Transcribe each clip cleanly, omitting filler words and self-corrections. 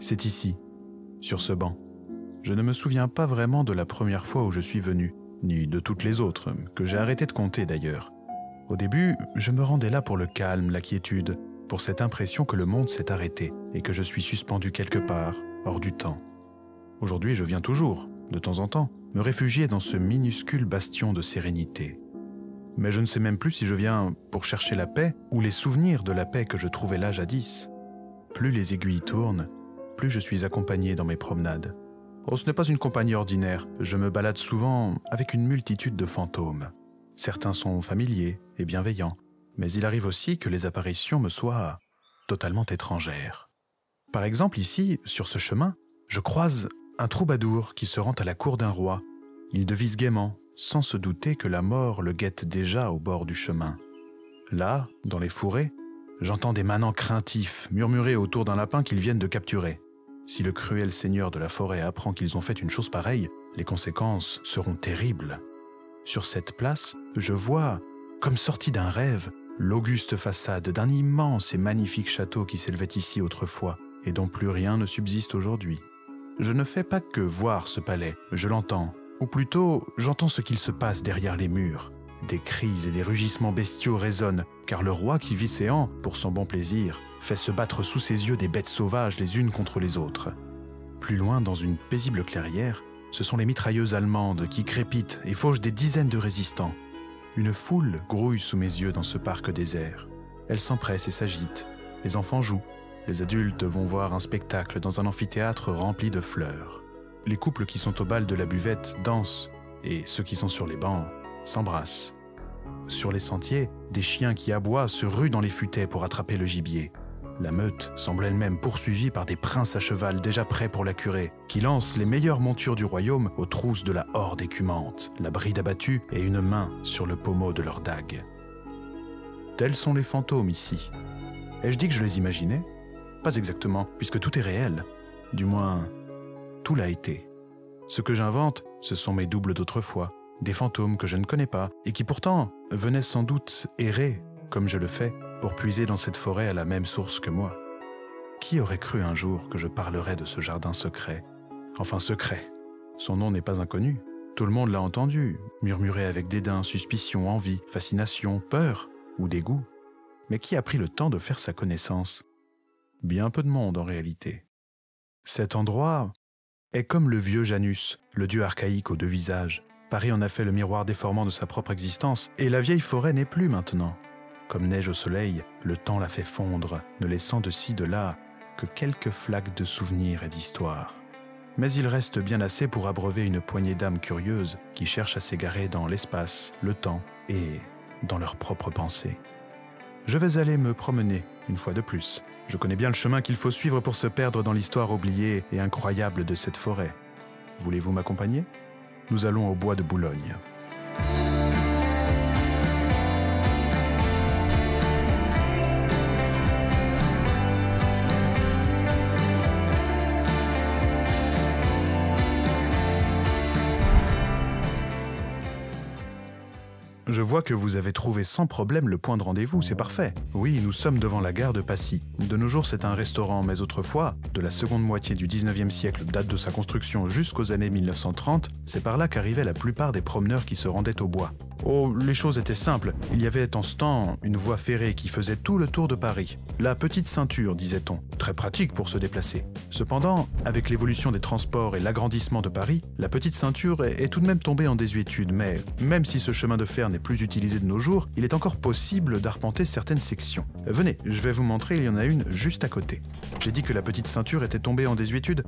c'est ici, sur ce banc. Je ne me souviens pas vraiment de la première fois où je suis venu, ni de toutes les autres, que j'ai arrêté de compter d'ailleurs. Au début, je me rendais là pour le calme, la quiétude, pour cette impression que le monde s'est arrêté et que je suis suspendu quelque part, hors du temps. Aujourd'hui, je viens toujours, de temps en temps, me réfugier dans ce minuscule bastion de sérénité. Mais je ne sais même plus si je viens pour chercher la paix ou les souvenirs de la paix que je trouvais là jadis. Plus les aiguilles tournent, plus je suis accompagné dans mes promenades. Oh, ce n'est pas une compagnie ordinaire, je me balade souvent avec une multitude de fantômes. Certains sont familiers et bienveillants, mais il arrive aussi que les apparitions me soient totalement étrangères. Par exemple, ici, sur ce chemin, je croise un troubadour qui se rend à la cour d'un roi. Il devise gaiement, sans se douter que la mort le guette déjà au bord du chemin. Là, dans les fourrés, j'entends des manants craintifs murmurer autour d'un lapin qu'ils viennent de capturer. Si le cruel seigneur de la forêt apprend qu'ils ont fait une chose pareille, les conséquences seront terribles. Sur cette place, je vois, comme sorti d'un rêve, l'auguste façade d'un immense et magnifique château qui s'élevait ici autrefois et dont plus rien ne subsiste aujourd'hui. Je ne fais pas que voir ce palais, je l'entends, ou plutôt j'entends ce qu'il se passe derrière les murs. Des cris et des rugissements bestiaux résonnent, car le roi qui vit séant, pour son bon plaisir, fait se battre sous ses yeux des bêtes sauvages les unes contre les autres. Plus loin, dans une paisible clairière, ce sont les mitrailleuses allemandes qui crépitent et fauchent des dizaines de résistants. Une foule grouille sous mes yeux dans ce parc désert. Elle s'empresse et s'agite. Les enfants jouent. Les adultes vont voir un spectacle dans un amphithéâtre rempli de fleurs. Les couples qui sont au bal de la buvette dansent et ceux qui sont sur les bancs s'embrassent. Sur les sentiers, des chiens qui aboient se ruent dans les futaies pour attraper le gibier. La meute semble elle-même poursuivie par des princes à cheval déjà prêts pour la curée, qui lancent les meilleures montures du royaume aux trousses de la horde écumante, la bride abattue et une main sur le pommeau de leur dague. Tels sont les fantômes ici. Ai-je dit que je les imaginais ? Pas exactement, puisque tout est réel. Du moins, tout l'a été. Ce que j'invente, ce sont mes doubles d'autrefois, des fantômes que je ne connais pas, et qui pourtant venaient sans doute errer, comme je le fais, pour puiser dans cette forêt à la même source que moi. Qui aurait cru un jour que je parlerais de ce jardin secret ? Enfin secret, son nom n'est pas inconnu. Tout le monde l'a entendu, murmurer avec dédain, suspicion, envie, fascination, peur ou dégoût. Mais qui a pris le temps de faire sa connaissance ? Bien peu de monde en réalité. Cet endroit est comme le vieux Janus, le dieu archaïque aux deux visages. Paris en a fait le miroir déformant de sa propre existence, et la vieille forêt n'est plus maintenant. Comme neige au soleil, le temps l'a fait fondre, ne laissant de ci de là que quelques flaques de souvenirs et d'histoire. Mais il reste bien assez pour abreuver une poignée d'âmes curieuses qui cherchent à s'égarer dans l'espace, le temps et dans leurs propres pensées. Je vais aller me promener, une fois de plus. Je connais bien le chemin qu'il faut suivre pour se perdre dans l'histoire oubliée et incroyable de cette forêt. Voulez-vous m'accompagner ? Nous allons au bois de Boulogne. Je vois que vous avez trouvé sans problème le point de rendez-vous, c'est parfait. Oui, nous sommes devant la gare de Passy. De nos jours, c'est un restaurant, mais autrefois, de la seconde moitié du 19e siècle, date de sa construction jusqu'aux années 1930, c'est par là qu'arrivaient la plupart des promeneurs qui se rendaient au bois. Oh, les choses étaient simples. Il y avait en ce temps une voie ferrée qui faisait tout le tour de Paris. La petite ceinture, disait-on. Très pratique pour se déplacer. Cependant, avec l'évolution des transports et l'agrandissement de Paris, la petite ceinture est tout de même tombée en désuétude, mais même si ce chemin de fer n'est plus utilisé de nos jours, il est encore possible d'arpenter certaines sections. Venez, je vais vous montrer, il y en a une juste à côté. J'ai dit que la petite ceinture était tombée en désuétude.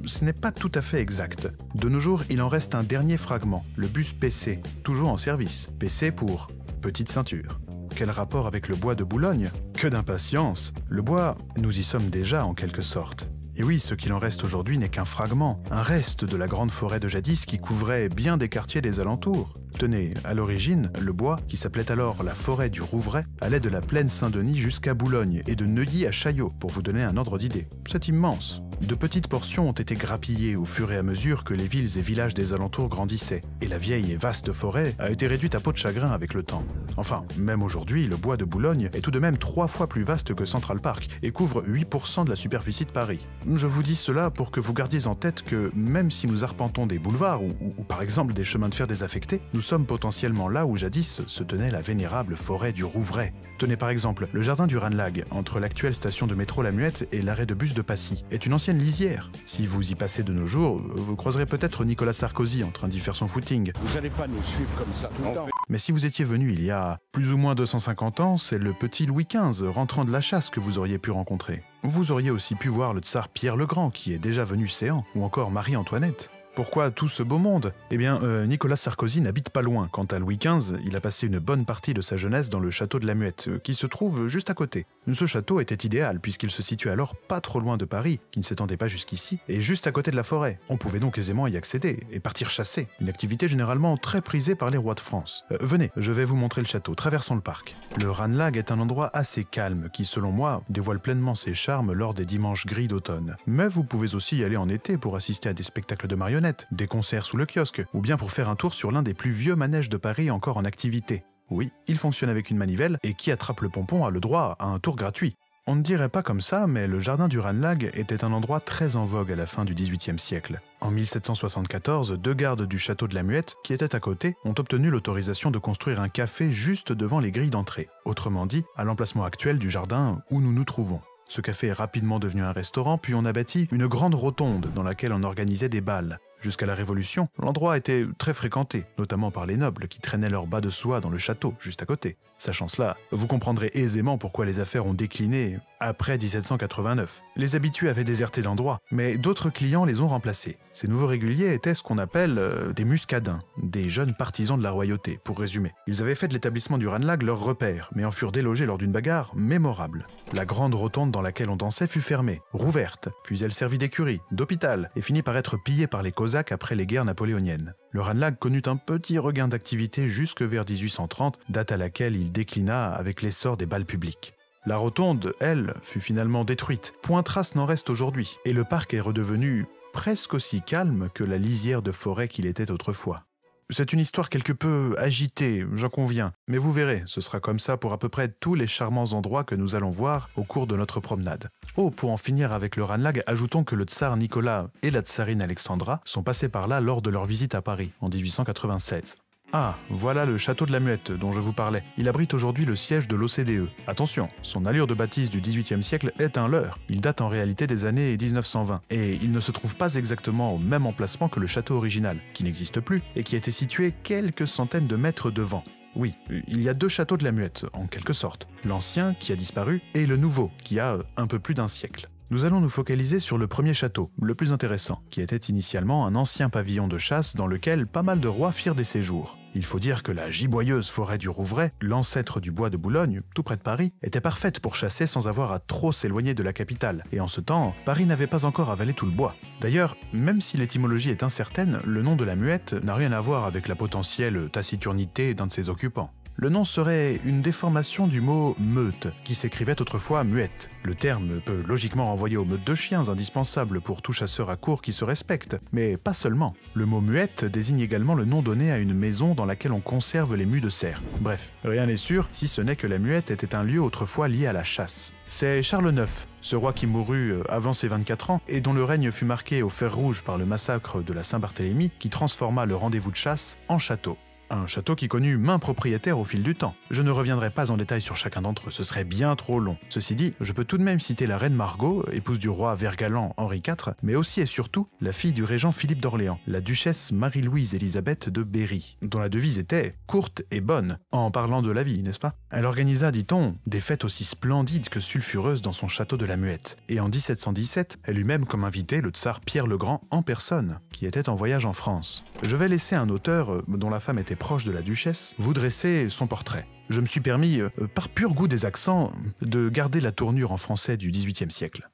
Ce n'est pas tout à fait exact. De nos jours, il en reste un dernier fragment, le bus PC, toujours en service. PC pour petite ceinture. Quel rapport avec le bois de Boulogne ? Que d'impatience ! Le bois, nous y sommes déjà en quelque sorte. Et oui, ce qu'il en reste aujourd'hui n'est qu'un fragment, un reste de la grande forêt de jadis qui couvrait bien des quartiers des alentours. Tenez, à l'origine, le bois, qui s'appelait alors la forêt du Rouvray, allait de la plaine Saint-Denis jusqu'à Boulogne et de Neuilly à Chaillot, pour vous donner un ordre d'idée. C'est immense. De petites portions ont été grappillées au fur et à mesure que les villes et villages des alentours grandissaient, et la vieille et vaste forêt a été réduite à peau de chagrin avec le temps. Enfin, même aujourd'hui, le bois de Boulogne est tout de même 3 fois plus vaste que Central Park et couvre 8% de la superficie de Paris. Je vous dis cela pour que vous gardiez en tête que même si nous arpentons des boulevards ou par exemple des chemins de fer désaffectés, nous sommes potentiellement là où jadis se tenait la vénérable forêt du Rouvray. Tenez par exemple, le jardin du Ranelagh, entre l'actuelle station de métro La Muette et l'arrêt de bus de Passy, est une ancienne lisière. Si vous y passez de nos jours, vous croiserez peut-être Nicolas Sarkozy en train d'y faire son footing. Vous n'allez pas nous suivre comme ça tout le temps. Mais si vous étiez venu il y a plus ou moins 250 ans, c'est le petit Louis XV rentrant de la chasse que vous auriez pu rencontrer. Vous auriez aussi pu voir le tsar Pierre le Grand qui est déjà venu séant, ou encore Marie-Antoinette. Pourquoi tout ce beau monde? Eh bien, Nicolas Sarkozy n'habite pas loin. Quant à Louis XV, il a passé une bonne partie de sa jeunesse dans le château de la Muette, qui se trouve juste à côté. Ce château était idéal puisqu'il se situait alors pas trop loin de Paris, qui ne s'étendait pas jusqu'ici, et juste à côté de la forêt. On pouvait donc aisément y accéder et partir chasser, une activité généralement très prisée par les rois de France. Venez, je vais vous montrer le château, traversons le parc. Le Ranelagh est un endroit assez calme qui, selon moi, dévoile pleinement ses charmes lors des dimanches gris d'automne. Mais vous pouvez aussi y aller en été pour assister à des spectacles de marionnettes, des concerts sous le kiosque, ou bien pour faire un tour sur l'un des plus vieux manèges de Paris encore en activité. Oui, il fonctionne avec une manivelle, et qui attrape le pompon a le droit à un tour gratuit. On ne dirait pas comme ça, mais le jardin du Ranelagh était un endroit très en vogue à la fin du XVIIIe siècle. En 1774, 2 gardes du château de la Muette, qui étaient à côté, ont obtenu l'autorisation de construire un café juste devant les grilles d'entrée, autrement dit, à l'emplacement actuel du jardin où nous nous trouvons. Ce café est rapidement devenu un restaurant, puis on a bâti une grande rotonde dans laquelle on organisait des bals. Jusqu'à la Révolution, l'endroit était très fréquenté, notamment par les nobles qui traînaient leurs bas de soie dans le château, juste à côté. Sachant cela, vous comprendrez aisément pourquoi les affaires ont décliné après 1789. Les habitués avaient déserté l'endroit, mais d'autres clients les ont remplacés. Ces nouveaux réguliers étaient ce qu'on appelle des muscadins, des jeunes partisans de la royauté, pour résumer. Ils avaient fait de l'établissement du Ranelagh leur repère, mais en furent délogés lors d'une bagarre mémorable. La grande rotonde dans laquelle on dansait fut fermée, rouverte, puis elle servit d'écurie, d'hôpital, et finit par être pillée par les Cosaques après les guerres napoléoniennes. Le Ranelagh connut un petit regain d'activité jusque vers 1830, date à laquelle il déclina avec l'essor des bals publics. La rotonde, elle, fut finalement détruite. Point trace n'en reste aujourd'hui, et le parc est redevenu presque aussi calme que la lisière de forêt qu'il était autrefois. C'est une histoire quelque peu agitée, j'en conviens, mais vous verrez, ce sera comme ça pour à peu près tous les charmants endroits que nous allons voir au cours de notre promenade. Oh, pour en finir avec le Ranelagh, ajoutons que le tsar Nicolas et la tsarine Alexandra sont passés par là lors de leur visite à Paris, en 1896. Ah, voilà le château de la Muette dont je vous parlais. Il abrite aujourd'hui le siège de l'OCDE. Attention, son allure de bâtisse du XVIIIe siècle est un leurre. Il date en réalité des années 1920, et il ne se trouve pas exactement au même emplacement que le château original, qui n'existe plus, et qui était situé quelques centaines de mètres devant. Oui, il y a 2 châteaux de la Muette, en quelque sorte. L'ancien, qui a disparu, et le nouveau, qui a un peu plus d'1 siècle. Nous allons nous focaliser sur le premier château, le plus intéressant, qui était initialement un ancien pavillon de chasse dans lequel pas mal de rois firent des séjours. Il faut dire que la giboyeuse forêt du Rouvray, l'ancêtre du bois de Boulogne, tout près de Paris, était parfaite pour chasser sans avoir à trop s'éloigner de la capitale, et en ce temps, Paris n'avait pas encore avalé tout le bois. D'ailleurs, même si l'étymologie est incertaine, le nom de la Muette n'a rien à voir avec la potentielle taciturnité d'un de ses occupants. Le nom serait une déformation du mot « meute », qui s'écrivait autrefois « muette ». Le terme peut logiquement renvoyer aux meutes de chiens, indispensables pour tout chasseur à courre qui se respecte, mais pas seulement. Le mot « muette » désigne également le nom donné à une maison dans laquelle on conserve les mues de cerf. Bref, rien n'est sûr, si ce n'est que la Muette était un lieu autrefois lié à la chasse. C'est Charles IX, ce roi qui mourut avant ses 24 ans et dont le règne fut marqué au fer rouge par le massacre de la Saint-Barthélemy, qui transforma le rendez-vous de chasse en château. Un château qui connut maints propriétaires au fil du temps. Je ne reviendrai pas en détail sur chacun d'entre eux, ce serait bien trop long. Ceci dit, je peux tout de même citer la reine Margot, épouse du roi Vert-Galant Henri IV, mais aussi et surtout la fille du régent Philippe d'Orléans, la duchesse Marie-Louise Élisabeth de Berry, dont la devise était « courte et bonne », en parlant de la vie, n'est-ce pas? Elle organisa, dit-on, des fêtes aussi splendides que sulfureuses dans son château de la Muette. Et en 1717, elle eut même comme invité le tsar Pierre le Grand en personne, qui était en voyage en France. Je vais laisser un auteur, dont la femme était proche de la duchesse, vous dresser son portrait. Je me suis permis, par pur goût des accents, de garder la tournure en français du XVIIIe siècle.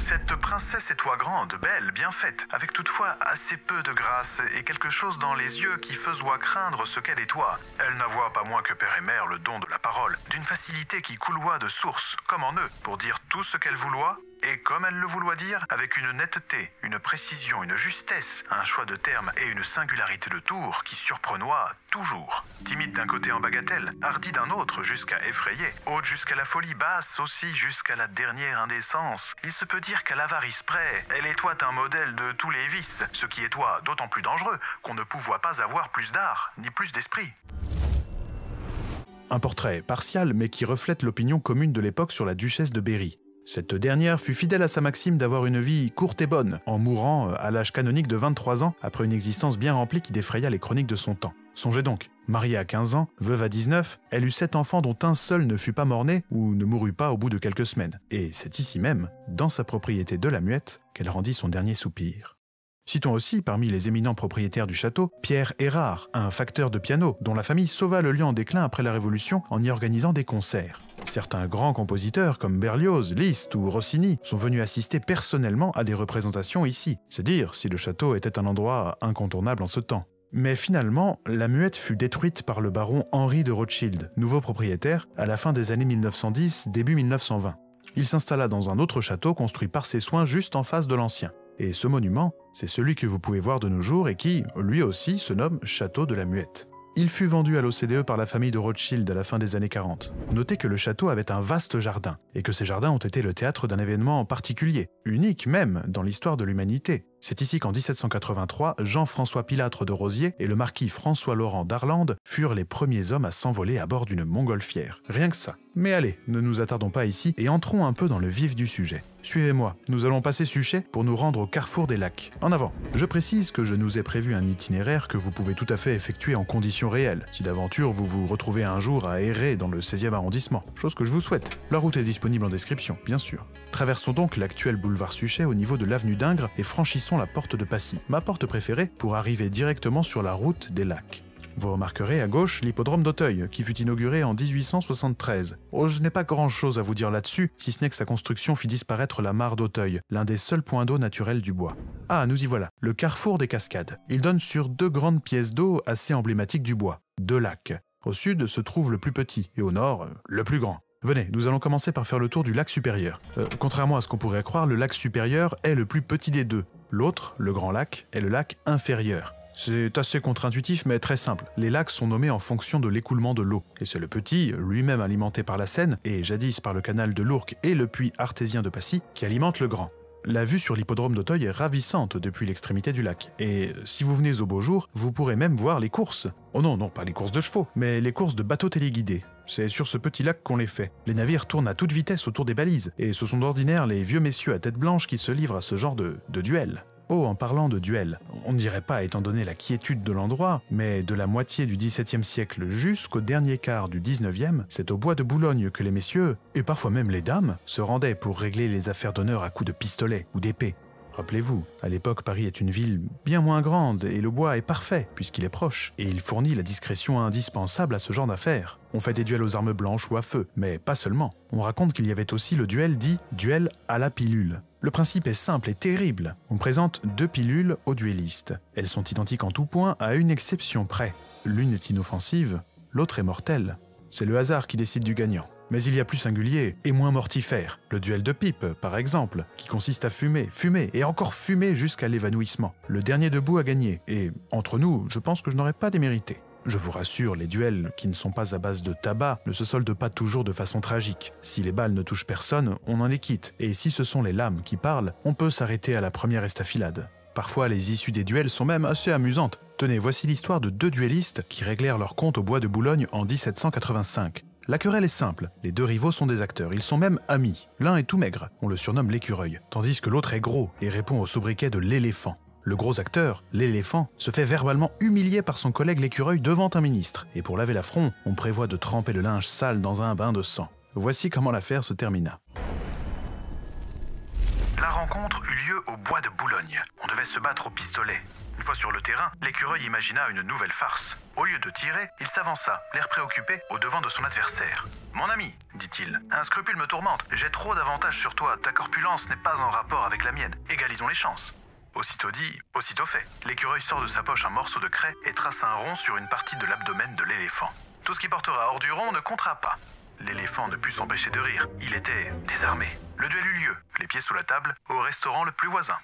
Cette princesse est toi grande, belle, bien faite, avec toutefois assez peu de grâce et quelque chose dans les yeux qui faisoit craindre ce qu'elle est toi. Elle n'avoit pas moins que père et mère le don de la parole, d'une facilité qui couloit de source, comme en eux, pour dire tout ce qu'elle vouloit, et comme elle le vouloit dire, avec une netteté, une précision, une justesse, un choix de termes et une singularité de tour qui surprenoit toujours. Timide d'un côté en bagatelle, hardi d'un autre jusqu'à effrayer, haute jusqu'à la folie, basse aussi jusqu'à la dernière indécence. Il se peut dire qu'à l'avarice près, elle est toi un modèle de tous les vices, ce qui est toi d'autant plus dangereux qu'on ne pouvoit pas avoir plus d'art, ni plus d'esprit. Un portrait partial, mais qui reflète l'opinion commune de l'époque sur la duchesse de Berry. Cette dernière fut fidèle à sa maxime d'avoir une vie courte et bonne, en mourant à l'âge canonique de 23 ans, après une existence bien remplie qui défraya les chroniques de son temps. Songez donc, mariée à 15 ans, veuve à 19, elle eut 7 enfants dont un seul ne fut pas mort-né ou ne mourut pas au bout de quelques semaines. Et c'est ici même, dans sa propriété de la Muette, qu'elle rendit son dernier soupir. Citons aussi, parmi les éminents propriétaires du château, Pierre Erard, un facteur de piano, dont la famille sauva le lieu en déclin après la Révolution en y organisant des concerts. Certains grands compositeurs comme Berlioz, Liszt ou Rossini sont venus assister personnellement à des représentations ici. C'est dire si le château était un endroit incontournable en ce temps. Mais finalement, la Muette fut détruite par le baron Henri de Rothschild, nouveau propriétaire, à la fin des années 1910, début 1920. Il s'installa dans un autre château construit par ses soins juste en face de l'ancien. Et ce monument, c'est celui que vous pouvez voir de nos jours et qui, lui aussi, se nomme Château de la Muette. Il fut vendu à l'OCDE par la famille de Rothschild à la fin des années 40. Notez que le château avait un vaste jardin, et que ces jardins ont été le théâtre d'un événement particulier, unique même dans l'histoire de l'humanité. C'est ici qu'en 1783, Jean-François Pilâtre de Rosiers et le marquis François-Laurent d'Arlande furent les premiers hommes à s'envoler à bord d'une montgolfière. Rien que ça. Mais allez, ne nous attardons pas ici et entrons un peu dans le vif du sujet. Suivez-moi, nous allons passer Suchet pour nous rendre au carrefour des lacs. En avant. Je précise que je nous ai prévu un itinéraire que vous pouvez tout à fait effectuer en conditions réelles, si d'aventure vous vous retrouvez un jour à errer dans le 16e arrondissement, chose que je vous souhaite. La route est disponible en description, bien sûr. Traversons donc l'actuel boulevard Suchet au niveau de l'avenue d'Ingres et franchissons la porte de Passy, ma porte préférée pour arriver directement sur la route des lacs. Vous remarquerez à gauche l'hippodrome d'Auteuil, qui fut inauguré en 1873. Oh, je n'ai pas grand-chose à vous dire là-dessus, si ce n'est que sa construction fit disparaître la mare d'Auteuil, l'un des seuls points d'eau naturels du bois. Ah, nous y voilà, le carrefour des cascades. Il donne sur deux grandes pièces d'eau assez emblématiques du bois, deux lacs. Au sud se trouve le plus petit, et au nord, le plus grand. Venez, nous allons commencer par faire le tour du lac supérieur. Contrairement à ce qu'on pourrait croire, le lac supérieur est le plus petit des deux. L'autre, le grand lac, est le lac inférieur. C'est assez contre-intuitif mais très simple. Les lacs sont nommés en fonction de l'écoulement de l'eau. Et c'est le petit, lui-même alimenté par la Seine, et jadis par le canal de l'Ourcq et le puits artésien de Passy, qui alimente le grand. La vue sur l'hippodrome d'Auteuil est ravissante depuis l'extrémité du lac. Et si vous venez au beau jour, vous pourrez même voir les courses. Oh non, pas les courses de chevaux, mais les courses de bateaux téléguidés. C'est sur ce petit lac qu'on les fait. Les navires tournent à toute vitesse autour des balises, et ce sont d'ordinaire les vieux messieurs à tête blanche qui se livrent à ce genre de duel. Oh, en parlant de duel, on ne dirait pas étant donné la quiétude de l'endroit, mais de la moitié du XVIIe siècle jusqu'au dernier quart du XIXe, c'est au bois de Boulogne que les messieurs, et parfois même les dames, se rendaient pour régler les affaires d'honneur à coups de pistolet ou d'épée. Rappelez-vous, à l'époque Paris est une ville bien moins grande et le bois est parfait puisqu'il est proche et il fournit la discrétion indispensable à ce genre d'affaires. On fait des duels aux armes blanches ou à feu, mais pas seulement. On raconte qu'il y avait aussi le duel dit « duel à la pilule ». Le principe est simple et terrible. On présente deux pilules aux duellistes. Elles sont identiques en tout point à une exception près. L'une est inoffensive, l'autre est mortelle. C'est le hasard qui décide du gagnant. Mais il y a plus singulier et moins mortifère. Le duel de pipe, par exemple, qui consiste à fumer et encore fumer jusqu'à l'évanouissement. Le dernier debout a gagné, et entre nous, je pense que je n'aurais pas démérité. Je vous rassure, les duels qui ne sont pas à base de tabac ne se soldent pas toujours de façon tragique. Si les balles ne touchent personne, on en est quitte, et si ce sont les lames qui parlent, on peut s'arrêter à la première estafilade. Parfois, les issues des duels sont même assez amusantes. Tenez, voici l'histoire de deux duellistes qui réglèrent leur compte au bois de Boulogne en 1785. La querelle est simple, les deux rivaux sont des acteurs, ils sont même amis. L'un est tout maigre, on le surnomme l'écureuil, tandis que l'autre est gros et répond au sobriquet de l'éléphant. Le gros acteur, l'éléphant, se fait verbalement humilier par son collègue l'écureuil devant un ministre, et pour laver l'affront, on prévoit de tremper le linge sale dans un bain de sang. Voici comment l'affaire se termina. La rencontre eut lieu au bois de Boulogne. On devaient se battre au pistolet. Une fois sur le terrain, l'écureuil imagina une nouvelle farce. Au lieu de tirer, il s'avança, l'air préoccupé, au devant de son adversaire. « Mon ami, dit-il, un scrupule me tourmente. J'ai trop d'avantages sur toi, ta corpulence n'est pas en rapport avec la mienne. Égalisons les chances. » Aussitôt dit, aussitôt fait. L'écureuil sort de sa poche un morceau de craie et trace un rond sur une partie de l'abdomen de l'éléphant. Tout ce qui portera hors du rond ne comptera pas. L'éléphant ne put s'empêcher de rire. Il était désarmé. Le duel eut lieu, les pieds sous la table, au restaurant le plus voisin.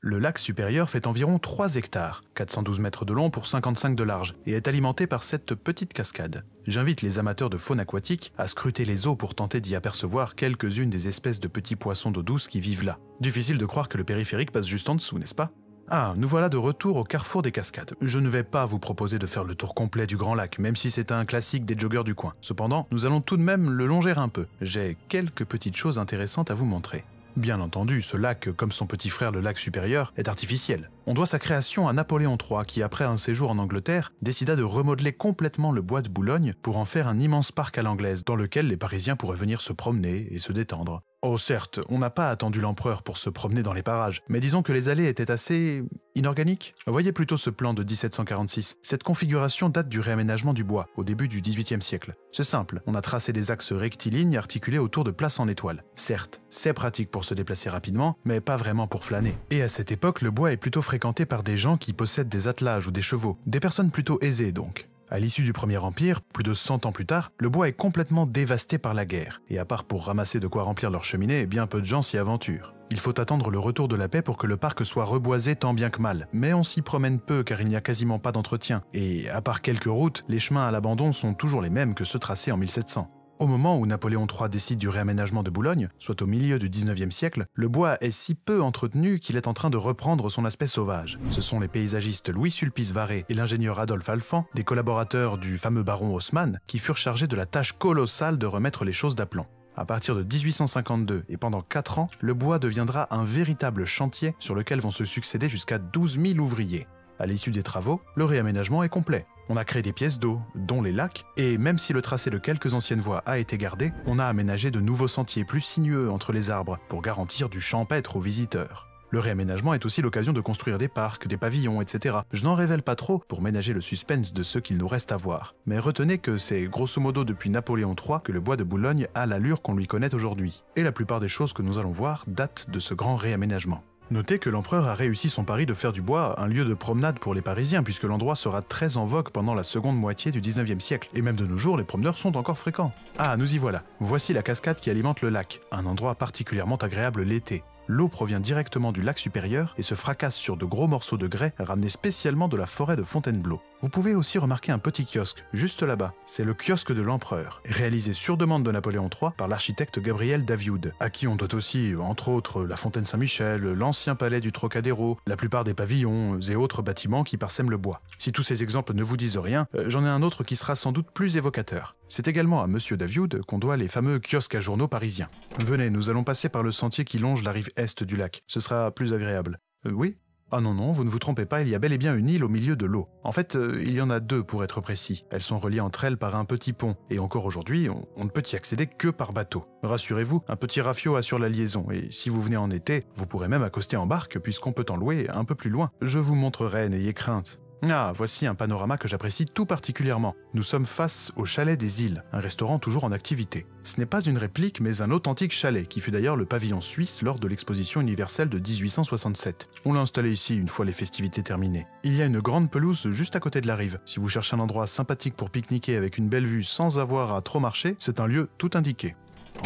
Le lac supérieur fait environ 3 hectares, 412 mètres de long pour 55 de large, et est alimenté par cette petite cascade. J'invite les amateurs de faune aquatique à scruter les eaux pour tenter d'y apercevoir quelques-unes des espèces de petits poissons d'eau douce qui vivent là. Difficile de croire que le périphérique passe juste en dessous, n'est-ce pas ? Ah, nous voilà de retour au carrefour des cascades. Je ne vais pas vous proposer de faire le tour complet du Grand Lac, même si c'est un classique des joggeurs du coin. Cependant, nous allons tout de même le longer un peu. J'ai quelques petites choses intéressantes à vous montrer. Bien entendu, ce lac, comme son petit frère le lac supérieur, est artificiel. On doit sa création à Napoléon III qui, après un séjour en Angleterre, décida de remodeler complètement le bois de Boulogne pour en faire un immense parc à l'anglaise, dans lequel les Parisiens pourraient venir se promener et se détendre. Oh certes, on n'a pas attendu l'empereur pour se promener dans les parages, mais disons que les allées étaient assez inorganiques. Voyez plutôt ce plan de 1746. Cette configuration date du réaménagement du bois, au début du XVIIIe siècle. C'est simple, on a tracé des axes rectilignes articulés autour de places en étoile. Certes, c'est pratique pour se déplacer rapidement, mais pas vraiment pour flâner. Et à cette époque, le bois est plutôt fréquenté par des gens qui possèdent des attelages ou des chevaux, des personnes plutôt aisées donc. À l'issue du Premier Empire, plus de 100 ans plus tard, le bois est complètement dévasté par la guerre. Et à part pour ramasser de quoi remplir leur cheminée, bien peu de gens s'y aventurent. Il faut attendre le retour de la paix pour que le parc soit reboisé tant bien que mal. Mais on s'y promène peu car il n'y a quasiment pas d'entretien. Et à part quelques routes, les chemins à l'abandon sont toujours les mêmes que ceux tracés en 1700. Au moment où Napoléon III décide du réaménagement de Boulogne, soit au milieu du XIXe siècle, le bois est si peu entretenu qu'il est en train de reprendre son aspect sauvage. Ce sont les paysagistes Louis-Sulpice Varé et l'ingénieur Adolphe Alphand, des collaborateurs du fameux baron Haussmann, qui furent chargés de la tâche colossale de remettre les choses d'aplomb. À partir de 1852 et pendant 4 ans, le bois deviendra un véritable chantier sur lequel vont se succéder jusqu'à 12 000 ouvriers. À l'issue des travaux, le réaménagement est complet. On a créé des pièces d'eau, dont les lacs, et même si le tracé de quelques anciennes voies a été gardé, on a aménagé de nouveaux sentiers plus sinueux entre les arbres pour garantir du champêtre aux visiteurs. Le réaménagement est aussi l'occasion de construire des parcs, des pavillons, etc. Je n'en révèle pas trop pour ménager le suspense de ce qu'il nous reste à voir. Mais retenez que c'est grosso modo depuis Napoléon III que le bois de Boulogne a l'allure qu'on lui connaît aujourd'hui. Et la plupart des choses que nous allons voir datent de ce grand réaménagement. Notez que l'empereur a réussi son pari de faire du bois un lieu de promenade pour les Parisiens puisque l'endroit sera très en vogue pendant la seconde moitié du XIXe siècle. Et même de nos jours, les promeneurs sont encore fréquents. Ah, nous y voilà. Voici la cascade qui alimente le lac, un endroit particulièrement agréable l'été. L'eau provient directement du lac supérieur et se fracasse sur de gros morceaux de grès ramenés spécialement de la forêt de Fontainebleau. Vous pouvez aussi remarquer un petit kiosque, juste là-bas. C'est le kiosque de l'empereur, réalisé sur demande de Napoléon III par l'architecte Gabriel Davioud, à qui on doit aussi, entre autres, la fontaine Saint-Michel, l'ancien palais du Trocadéro, la plupart des pavillons et autres bâtiments qui parsèment le bois. Si tous ces exemples ne vous disent rien, j'en ai un autre qui sera sans doute plus évocateur. C'est également à Monsieur Davioud qu'on doit les fameux kiosques à journaux parisiens. Venez, nous allons passer par le sentier qui longe la rive est du lac. Ce sera plus agréable. Oui ? Ah non, vous ne vous trompez pas, il y a bel et bien une île au milieu de l'eau. En fait, il y en a 2 pour être précis. Elles sont reliées entre elles par un petit pont. Et encore aujourd'hui, on ne peut y accéder que par bateau. Rassurez-vous, un petit rafio assure la liaison. Et si vous venez en été, vous pourrez même accoster en barque puisqu'on peut en louer un peu plus loin. Je vous montrerai, n'ayez crainte. Ah, voici un panorama que j'apprécie tout particulièrement. Nous sommes face au Chalet des Îles, un restaurant toujours en activité. Ce n'est pas une réplique, mais un authentique chalet, qui fut d'ailleurs le pavillon suisse lors de l'exposition universelle de 1867. On l'a installé ici une fois les festivités terminées. Il y a une grande pelouse juste à côté de la rive. Si vous cherchez un endroit sympathique pour pique-niquer avec une belle vue sans avoir à trop marcher, c'est un lieu tout indiqué.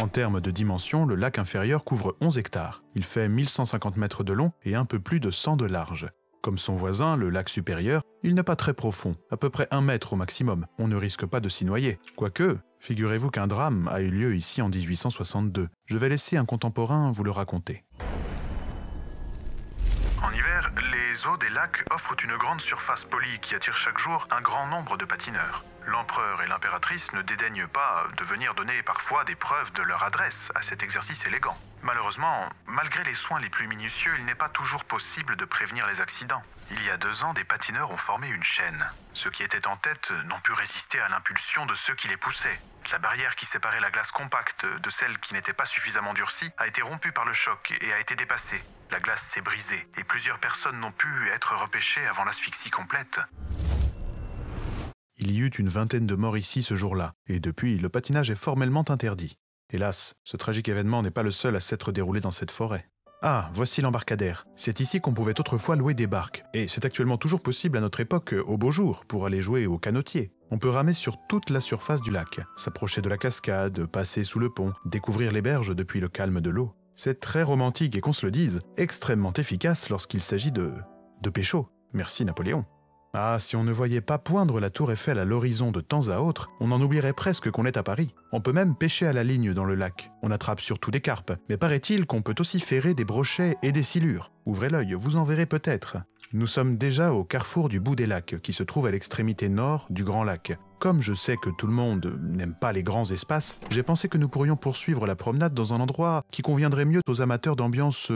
En termes de dimension, le lac inférieur couvre 11 hectares. Il fait 1150 mètres de long et un peu plus de 100 de large. Comme son voisin, le lac supérieur, il n'est pas très profond, à peu près 1 mètre au maximum. On ne risque pas de s'y noyer. Quoique, figurez-vous qu'un drame a eu lieu ici en 1862. Je vais laisser un contemporain vous le raconter. En hiver, les eaux des lacs offrent une grande surface polie qui attire chaque jour un grand nombre de patineurs. L'empereur et l'impératrice ne dédaignent pas de venir donner parfois des preuves de leur adresse à cet exercice élégant. Malheureusement, malgré les soins les plus minutieux, il n'est pas toujours possible de prévenir les accidents. Il y a 2 ans, des patineurs ont formé une chaîne. Ceux qui étaient en tête n'ont pu résister à l'impulsion de ceux qui les poussaient. La barrière qui séparait la glace compacte de celle qui n'était pas suffisamment durcie a été rompue par le choc et a été dépassée. La glace s'est brisée et plusieurs personnes n'ont pu être repêchées avant l'asphyxie complète. Il y eut une vingtaine de morts ici ce jour-là, et depuis, le patinage est formellement interdit. Hélas, ce tragique événement n'est pas le seul à s'être déroulé dans cette forêt. Ah, voici l'embarcadère. C'est ici qu'on pouvait autrefois louer des barques, et c'est actuellement toujours possible à notre époque, au beau jour, pour aller jouer au canotier. On peut ramer sur toute la surface du lac, s'approcher de la cascade, passer sous le pont, découvrir les berges depuis le calme de l'eau. C'est très romantique et qu'on se le dise, extrêmement efficace lorsqu'il s'agit de pécho. Merci Napoléon. Ah, si on ne voyait pas poindre la tour Eiffel à l'horizon de temps à autre, on en oublierait presque qu'on est à Paris. On peut même pêcher à la ligne dans le lac. On attrape surtout des carpes, mais paraît-il qu'on peut aussi ferrer des brochets et des silures. Ouvrez l'œil, vous en verrez peut-être. Nous sommes déjà au carrefour du bout des lacs, qui se trouve à l'extrémité nord du Grand Lac. Comme je sais que tout le monde n'aime pas les grands espaces, j'ai pensé que nous pourrions poursuivre la promenade dans un endroit qui conviendrait mieux aux amateurs d'ambiance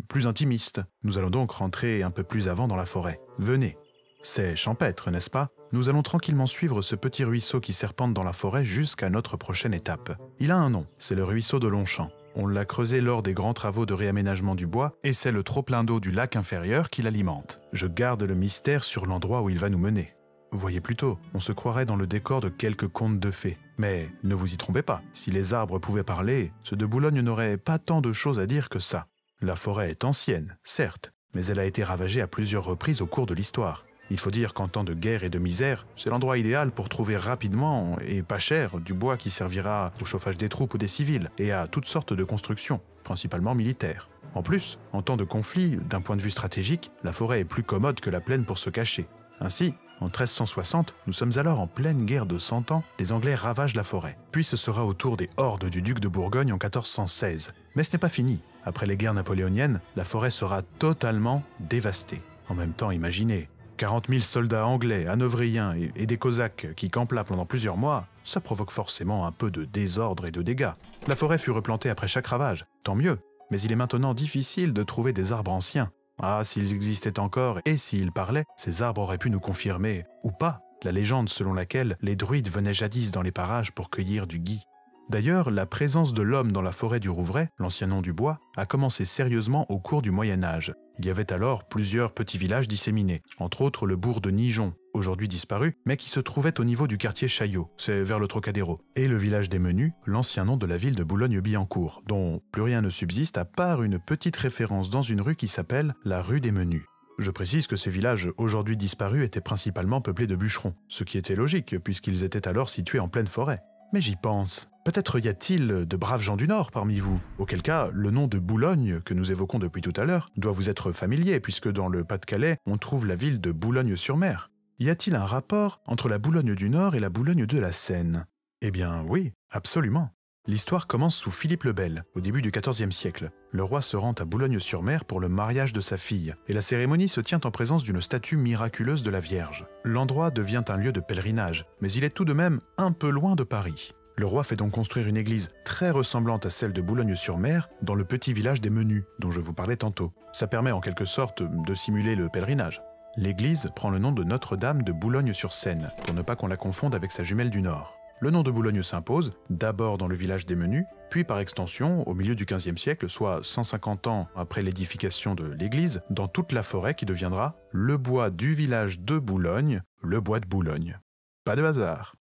plus intimiste. Nous allons donc rentrer un peu plus avant dans la forêt. Venez. C'est champêtre, n'est-ce pas? Nous allons tranquillement suivre ce petit ruisseau qui serpente dans la forêt jusqu'à notre prochaine étape. Il a un nom, c'est le ruisseau de Longchamp. On l'a creusé lors des grands travaux de réaménagement du bois et c'est le trop-plein d'eau du lac inférieur qui l'alimente. Je garde le mystère sur l'endroit où il va nous mener. Voyez plutôt, on se croirait dans le décor de quelques contes de fées. Mais ne vous y trompez pas, si les arbres pouvaient parler, ceux de Boulogne n'auraient pas tant de choses à dire que ça. La forêt est ancienne, certes, mais elle a été ravagée à plusieurs reprises au cours de l'histoire. Il faut dire qu'en temps de guerre et de misère, c'est l'endroit idéal pour trouver rapidement et pas cher du bois qui servira au chauffage des troupes ou des civils et à toutes sortes de constructions, principalement militaires. En plus, en temps de conflit, d'un point de vue stratégique, la forêt est plus commode que la plaine pour se cacher. Ainsi, en 1360, nous sommes alors en pleine guerre de 100 ans, les Anglais ravagent la forêt. Puis ce sera au tour des hordes du duc de Bourgogne en 1416. Mais ce n'est pas fini. Après les guerres napoléoniennes, la forêt sera totalement dévastée. En même temps, imaginez, 40 000 soldats anglais, hanovriens et des cosaques qui campent là pendant plusieurs mois, ça provoque forcément un peu de désordre et de dégâts. La forêt fut replantée après chaque ravage, tant mieux, mais il est maintenant difficile de trouver des arbres anciens. Ah, s'ils existaient encore et s'ils parlaient, ces arbres auraient pu nous confirmer, ou pas, la légende selon laquelle les druides venaient jadis dans les parages pour cueillir du gui. D'ailleurs, la présence de l'homme dans la forêt du Rouvray, l'ancien nom du bois, a commencé sérieusement au cours du Moyen-Âge. Il y avait alors plusieurs petits villages disséminés, entre autres le bourg de Nijon, aujourd'hui disparu, mais qui se trouvait au niveau du quartier Chaillot, c'est vers le Trocadéro, et le village des Menus, l'ancien nom de la ville de Boulogne-Billancourt, dont plus rien ne subsiste à part une petite référence dans une rue qui s'appelle la rue des Menus. Je précise que ces villages aujourd'hui disparus étaient principalement peuplés de bûcherons, ce qui était logique puisqu'ils étaient alors situés en pleine forêt. Mais j'y pense. Peut-être y a-t-il de braves gens du Nord parmi vous. Auquel cas, le nom de Boulogne, que nous évoquons depuis tout à l'heure, doit vous être familier, puisque dans le Pas-de-Calais, on trouve la ville de Boulogne-sur-Mer. Y a-t-il un rapport entre la Boulogne du Nord et la Boulogne de la Seine? Eh bien oui, absolument. L'histoire commence sous Philippe le Bel, au début du XIVe siècle. Le roi se rend à Boulogne-sur-Mer pour le mariage de sa fille, et la cérémonie se tient en présence d'une statue miraculeuse de la Vierge. L'endroit devient un lieu de pèlerinage, mais il est tout de même un peu loin de Paris. Le roi fait donc construire une église très ressemblante à celle de Boulogne-sur-Mer dans le petit village des Menus, dont je vous parlais tantôt. Ça permet en quelque sorte de simuler le pèlerinage. L'église prend le nom de Notre-Dame de Boulogne-sur-Seine, pour ne pas qu'on la confonde avec sa jumelle du Nord. Le nom de Boulogne s'impose, d'abord dans le village des Menus, puis par extension, au milieu du XVe siècle, soit 150 ans après l'édification de l'église, dans toute la forêt qui deviendra le bois du village de Boulogne, le bois de Boulogne. Pas de hasard.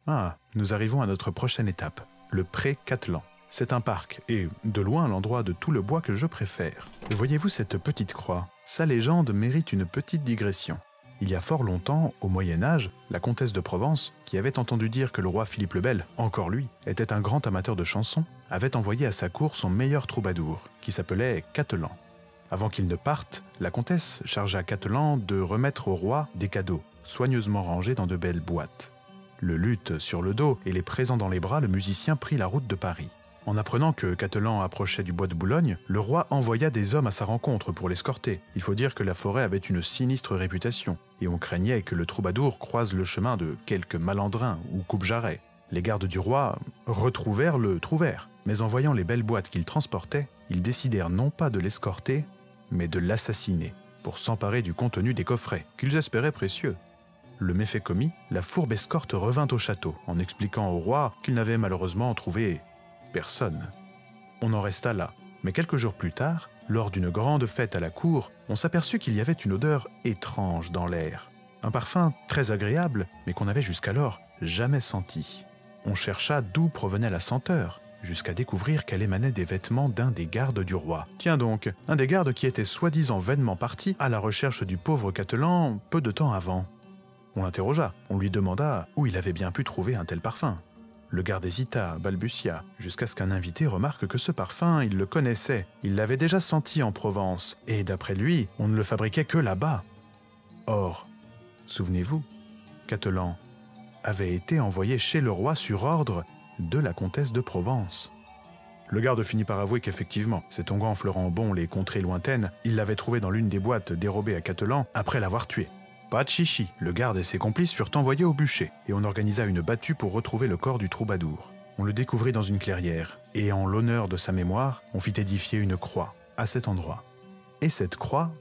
Ah, nous arrivons à notre prochaine étape, le Pré Catelan. C'est un parc, et de loin l'endroit de tout le bois que je préfère. Voyez-vous cette petite croix? Sa légende mérite une petite digression. Il y a fort longtemps, au Moyen-Âge, la comtesse de Provence, qui avait entendu dire que le roi Philippe le Bel, encore lui, était un grand amateur de chansons, avait envoyé à sa cour son meilleur troubadour, qui s'appelait Catelan. Avant qu'il ne parte, la comtesse chargea Catelan de remettre au roi des cadeaux, soigneusement rangés dans de belles boîtes. Le luth sur le dos et les présents dans les bras, le musicien prit la route de Paris. En apprenant que Catelan approchait du bois de Boulogne, le roi envoya des hommes à sa rencontre pour l'escorter. Il faut dire que la forêt avait une sinistre réputation, et on craignait que le troubadour croise le chemin de quelques malandrins ou coupe-jarrets. Les gardes du roi retrouvèrent le trouvère, mais en voyant les belles boîtes qu'il transportait, ils décidèrent non pas de l'escorter, mais de l'assassiner, pour s'emparer du contenu des coffrets, qu'ils espéraient précieux. le méfait commis, la fourbe escorte revint au château en expliquant au roi qu'il n'avait malheureusement trouvé personne. On en resta là, mais quelques jours plus tard, lors d'une grande fête à la cour, on s'aperçut qu'il y avait une odeur étrange dans l'air. Un parfum très agréable, mais qu'on n'avait jusqu'alors jamais senti. On chercha d'où provenait la senteur, jusqu'à découvrir qu'elle émanait des vêtements d'un des gardes du roi. Tiens donc, un des gardes qui était soi-disant vainement parti à la recherche du pauvre Catelan peu de temps avant. On l'interrogea, on lui demanda où il avait bien pu trouver un tel parfum. Le garde hésita, balbutia, jusqu'à ce qu'un invité remarque que ce parfum, il le connaissait, il l'avait déjà senti en Provence, et d'après lui, on ne le fabriquait que là-bas. Or, souvenez-vous, Catelan avait été envoyé chez le roi sur ordre de la comtesse de Provence. Le garde finit par avouer qu'effectivement, cet onguent fleurant bon les contrées lointaines, il l'avait trouvé dans l'une des boîtes dérobées à Catelan après l'avoir tué. Pas de chichi, le garde et ses complices furent envoyés au bûcher, et on organisa une battue pour retrouver le corps du troubadour. On le découvrit dans une clairière, et en l'honneur de sa mémoire, on fit édifier une croix à cet endroit. Et cette croix,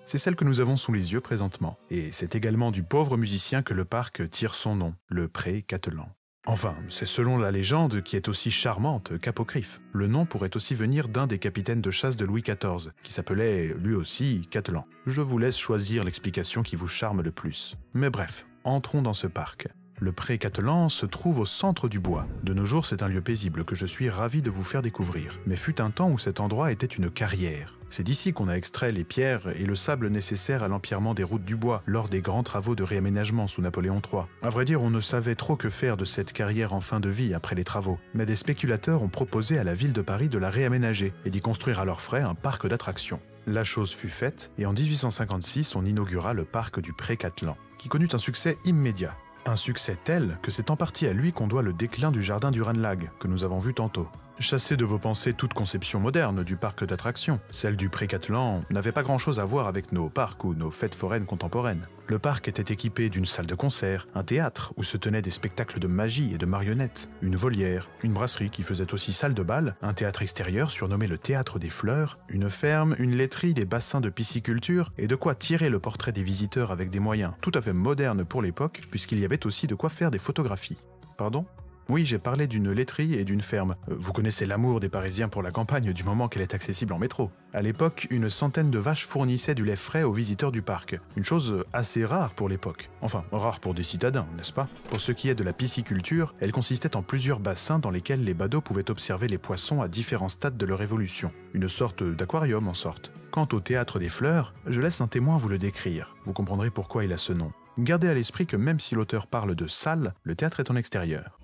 c'est celle que nous avons sous les yeux présentement, et c'est également du pauvre musicien que le parc tire son nom, le pré Catelan. Enfin, c'est selon la légende qui est aussi charmante qu'apocryphe. Le nom pourrait aussi venir d'un des capitaines de chasse de Louis XIV, qui s'appelait lui aussi Catelan. Je vous laisse choisir l'explication qui vous charme le plus. Mais bref, entrons dans ce parc. Le pré Catelan se trouve au centre du bois. De nos jours, c'est un lieu paisible que je suis ravi de vous faire découvrir. Mais fut un temps où cet endroit était une carrière. C'est d'ici qu'on a extrait les pierres et le sable nécessaires à l'empierrement des routes du bois lors des grands travaux de réaménagement sous Napoléon III. À vrai dire, on ne savait trop que faire de cette carrière en fin de vie après les travaux. Mais des spéculateurs ont proposé à la ville de Paris de la réaménager et d'y construire à leurs frais un parc d'attractions. La chose fut faite et en 1856, on inaugura le parc du pré Catelan, qui connut un succès immédiat. Un succès tel que c'est en partie à lui qu'on doit le déclin du jardin du Ranelagh, que nous avons vu tantôt. Chassez de vos pensées toute conception moderne du parc d'attractions. Celle du pré Catelan n'avait pas grand-chose à voir avec nos parcs ou nos fêtes foraines contemporaines. Le parc était équipé d'une salle de concert, un théâtre où se tenaient des spectacles de magie et de marionnettes, une volière, une brasserie qui faisait aussi salle de bal, un théâtre extérieur surnommé le Théâtre des Fleurs, une ferme, une laiterie, des bassins de pisciculture et de quoi tirer le portrait des visiteurs avec des moyens tout à fait modernes pour l'époque puisqu'il y avait aussi de quoi faire des photographies. Pardon ? Oui, j'ai parlé d'une laiterie et d'une ferme. Vous connaissez l'amour des Parisiens pour la campagne du moment qu'elle est accessible en métro. À l'époque, une centaine de vaches fournissaient du lait frais aux visiteurs du parc. Une chose assez rare pour l'époque. Enfin, rare pour des citadins, n'est-ce pas? Pour ce qui est de la pisciculture, elle consistait en plusieurs bassins dans lesquels les badauds pouvaient observer les poissons à différents stades de leur évolution. Une sorte d'aquarium en sorte. Quant au Théâtre des Fleurs, je laisse un témoin vous le décrire. Vous comprendrez pourquoi il a ce nom. Gardez à l'esprit que même si l'auteur parle de salle, le théâtre est en extérieur.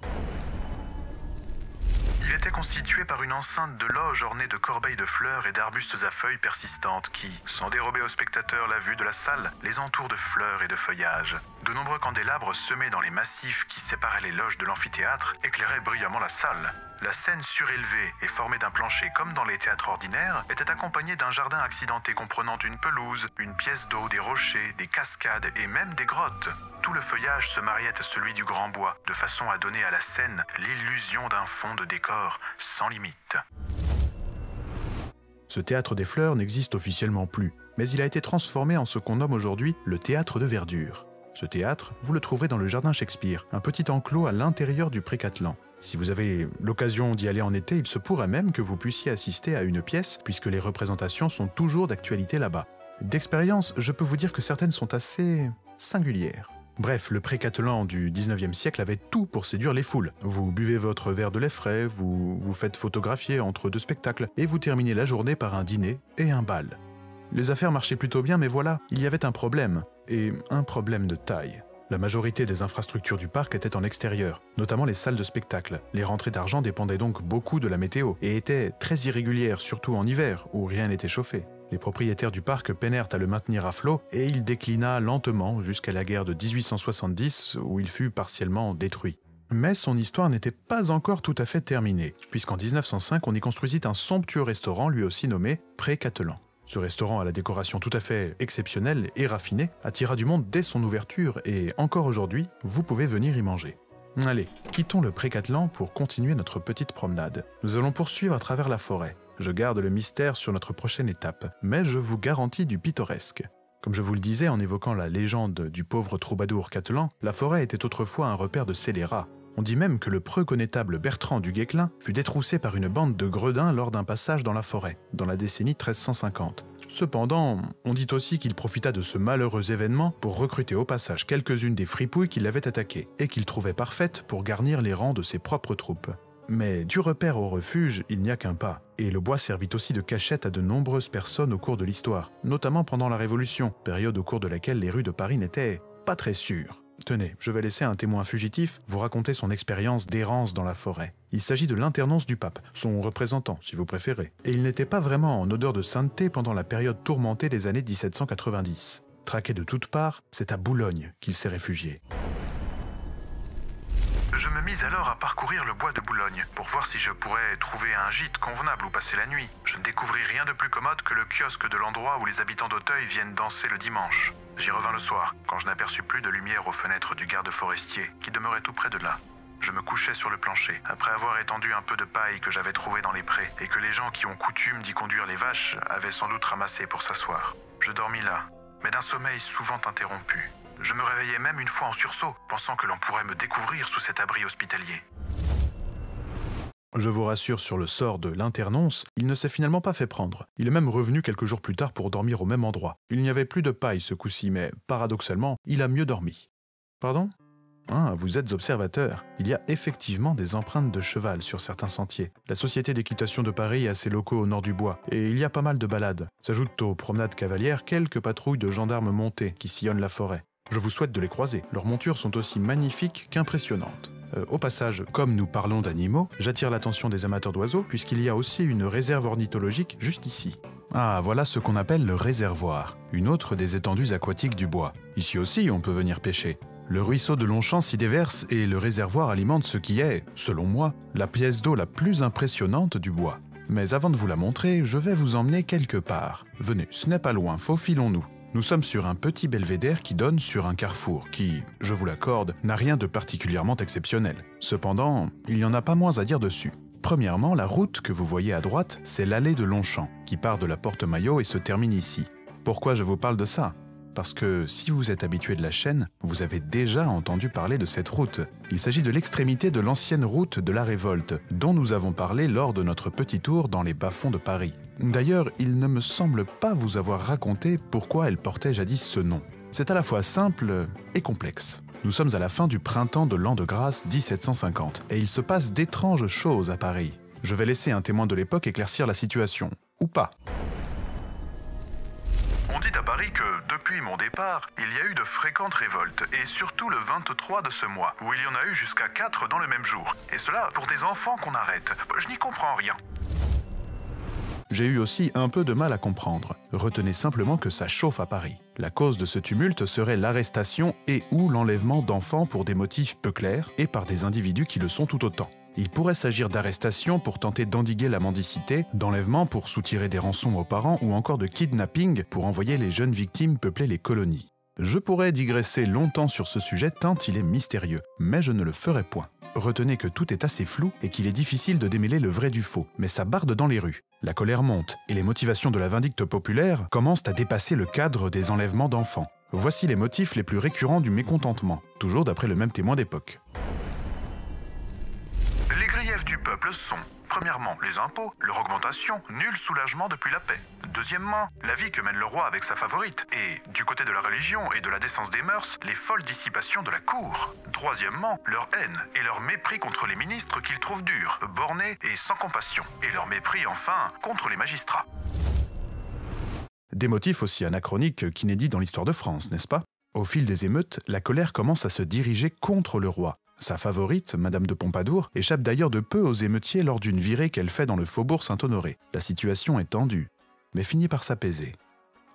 Il était constitué par une enceinte de loges ornée de corbeilles de fleurs et d'arbustes à feuilles persistantes qui, sans dérober aux spectateurs la vue de la salle, les entourent de fleurs et de feuillages. De nombreux candélabres semés dans les massifs qui séparaient les loges de l'amphithéâtre éclairaient brillamment la salle. La scène surélevée et formée d'un plancher comme dans les théâtres ordinaires était accompagnée d'un jardin accidenté comprenant une pelouse, une pièce d'eau, des rochers, des cascades et même des grottes. Tout le feuillage se mariait à celui du grand bois, de façon à donner à la scène l'illusion d'un fond de décor sans limite. Ce théâtre des fleurs n'existe officiellement plus, mais il a été transformé en ce qu'on nomme aujourd'hui le théâtre de verdure. Ce théâtre, vous le trouverez dans le jardin Shakespeare, un petit enclos à l'intérieur du pré Catelan. Si vous avez l'occasion d'y aller en été, il se pourrait même que vous puissiez assister à une pièce, puisque les représentations sont toujours d'actualité là-bas. D'expérience, je peux vous dire que certaines sont assez singulières. Bref, le pré Catelan du 19e siècle avait tout pour séduire les foules. Vous buvez votre verre de lait frais, vous vous faites photographier entre deux spectacles, et vous terminez la journée par un dîner et un bal. Les affaires marchaient plutôt bien, mais voilà, il y avait un problème, et un problème de taille. La majorité des infrastructures du parc étaient en extérieur, notamment les salles de spectacle. Les rentrées d'argent dépendaient donc beaucoup de la météo et étaient très irrégulières, surtout en hiver, où rien n'était chauffé. Les propriétaires du parc peinèrent à le maintenir à flot et il déclina lentement jusqu'à la guerre de 1870 où il fut partiellement détruit. Mais son histoire n'était pas encore tout à fait terminée, puisqu'en 1905 on y construisit un somptueux restaurant lui aussi nommé Pré Catelan. Ce restaurant à la décoration tout à fait exceptionnelle et raffinée attira du monde dès son ouverture et encore aujourd'hui, vous pouvez venir y manger. Allez, quittons le pré Catelan pour continuer notre petite promenade. Nous allons poursuivre à travers la forêt. Je garde le mystère sur notre prochaine étape, mais je vous garantis du pittoresque. Comme je vous le disais en évoquant la légende du pauvre troubadour Catelan, la forêt était autrefois un repère de scélérats. On dit même que le preux connétable Bertrand du Guesclin fut détroussé par une bande de gredins lors d'un passage dans la forêt, dans la décennie 1350. Cependant, on dit aussi qu'il profita de ce malheureux événement pour recruter au passage quelques-unes des fripouilles qui l'avaient attaqué, et qu'il trouvait parfaites pour garnir les rangs de ses propres troupes. Mais du repère au refuge, il n'y a qu'un pas, et le bois servit aussi de cachette à de nombreuses personnes au cours de l'histoire, notamment pendant la Révolution, période au cours de laquelle les rues de Paris n'étaient pas très sûres. Tenez, je vais laisser un témoin fugitif vous raconter son expérience d'errance dans la forêt. Il s'agit de l'internonce du pape, son représentant si vous préférez, et il n'était pas vraiment en odeur de sainteté pendant la période tourmentée des années 1790. Traqué de toutes parts, c'est à Boulogne qu'il s'est réfugié. Je me mis alors à parcourir le bois de Boulogne pour voir si je pourrais trouver un gîte convenable où passer la nuit. Je ne découvris rien de plus commode que le kiosque de l'endroit où les habitants d'Auteuil viennent danser le dimanche. J'y revins le soir, quand je n'aperçus plus de lumière aux fenêtres du garde forestier, qui demeurait tout près de là. Je me couchai sur le plancher, après avoir étendu un peu de paille que j'avais trouvée dans les prés, et que les gens qui ont coutume d'y conduire les vaches avaient sans doute ramassé pour s'asseoir. Je dormis là, mais d'un sommeil souvent interrompu. Je me réveillais même une fois en sursaut, pensant que l'on pourrait me découvrir sous cet abri hospitalier. Je vous rassure sur le sort de l'internonce, il ne s'est finalement pas fait prendre. Il est même revenu quelques jours plus tard pour dormir au même endroit. Il n'y avait plus de paille ce coup-ci, mais paradoxalement, il a mieux dormi. Pardon ? Ah, vous êtes observateur. Il y a effectivement des empreintes de cheval sur certains sentiers. La Société d'équitation de Paris a ses locaux au nord du bois, et il y a pas mal de balades. S'ajoutent aux promenades cavalières quelques patrouilles de gendarmes montés qui sillonnent la forêt. Je vous souhaite de les croiser. Leurs montures sont aussi magnifiques qu'impressionnantes. Au passage, comme nous parlons d'animaux, j'attire l'attention des amateurs d'oiseaux puisqu'il y a aussi une réserve ornithologique juste ici. Ah, voilà ce qu'on appelle le réservoir, une autre des étendues aquatiques du bois. Ici aussi, on peut venir pêcher. Le ruisseau de Longchamp s'y déverse et le réservoir alimente ce qui est, selon moi, la pièce d'eau la plus impressionnante du bois. Mais avant de vous la montrer, je vais vous emmener quelque part. Venez, ce n'est pas loin, faufilons-nous. Nous sommes sur un petit belvédère qui donne sur un carrefour qui, je vous l'accorde, n'a rien de particulièrement exceptionnel. Cependant, il n'y en a pas moins à dire dessus. Premièrement, la route que vous voyez à droite, c'est l'allée de Longchamp, qui part de la Porte Maillot et se termine ici. Pourquoi je vous parle de ça ? Parce que si vous êtes habitué de la chaîne, vous avez déjà entendu parler de cette route. Il s'agit de l'extrémité de l'ancienne route de la Révolte, dont nous avons parlé lors de notre petit tour dans les bas-fonds de Paris. D'ailleurs, il ne me semble pas vous avoir raconté pourquoi elle portait jadis ce nom. C'est à la fois simple et complexe. Nous sommes à la fin du printemps de l'an de grâce 1750, et il se passe d'étranges choses à Paris. Je vais laisser un témoin de l'époque éclaircir la situation. Ou pas. On dit à Paris que, depuis mon départ, il y a eu de fréquentes révoltes, et surtout le 23 de ce mois, où il y en a eu jusqu'à 4 dans le même jour. Et cela pour des enfants qu'on arrête. Je n'y comprends rien. J'ai eu aussi un peu de mal à comprendre. Retenez simplement que ça chauffe à Paris. La cause de ce tumulte serait l'arrestation et ou l'enlèvement d'enfants pour des motifs peu clairs et par des individus qui le sont tout autant. Il pourrait s'agir d'arrestation pour tenter d'endiguer la mendicité, d'enlèvement pour soutirer des rançons aux parents ou encore de kidnapping pour envoyer les jeunes victimes peupler les colonies. Je pourrais digresser longtemps sur ce sujet tant il est mystérieux, mais je ne le ferai point. Retenez que tout est assez flou et qu'il est difficile de démêler le vrai du faux, mais ça barde dans les rues. La colère monte et les motivations de la vindicte populaire commencent à dépasser le cadre des enlèvements d'enfants. Voici les motifs les plus récurrents du mécontentement, toujours d'après le même témoin d'époque. Les griefs du peuple sont, premièrement, les impôts, leur augmentation, nul soulagement depuis la paix. Deuxièmement, la vie que mène le roi avec sa favorite, et, du côté de la religion et de la décence des mœurs, les folles dissipations de la cour. Troisièmement, leur haine et leur mépris contre les ministres qu'ils trouvent durs, bornés et sans compassion, et leur mépris, enfin, contre les magistrats. Des motifs aussi anachroniques qu'inédits dans l'histoire de France, n'est-ce pas ? Au fil des émeutes, la colère commence à se diriger contre le roi. Sa favorite, Madame de Pompadour, échappe d'ailleurs de peu aux émeutiers lors d'une virée qu'elle fait dans le faubourg Saint-Honoré. La situation est tendue, mais finit par s'apaiser.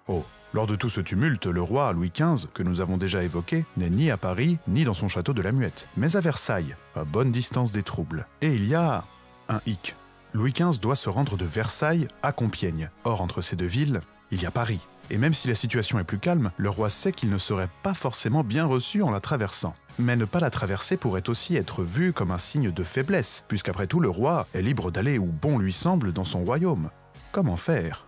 Oh, lors de tout ce tumulte, le roi Louis XV, que nous avons déjà évoqué, n'est ni à Paris, ni dans son château de la Muette, mais à Versailles, à bonne distance des troubles. Et il y a un hic. Louis XV doit se rendre de Versailles à Compiègne. Or, entre ces deux villes, il y a Paris. Et même si la situation est plus calme, le roi sait qu'il ne serait pas forcément bien reçu en la traversant. Mais ne pas la traverser pourrait aussi être vu comme un signe de faiblesse, puisqu'après tout le roi est libre d'aller où bon lui semble dans son royaume. Comment faire ?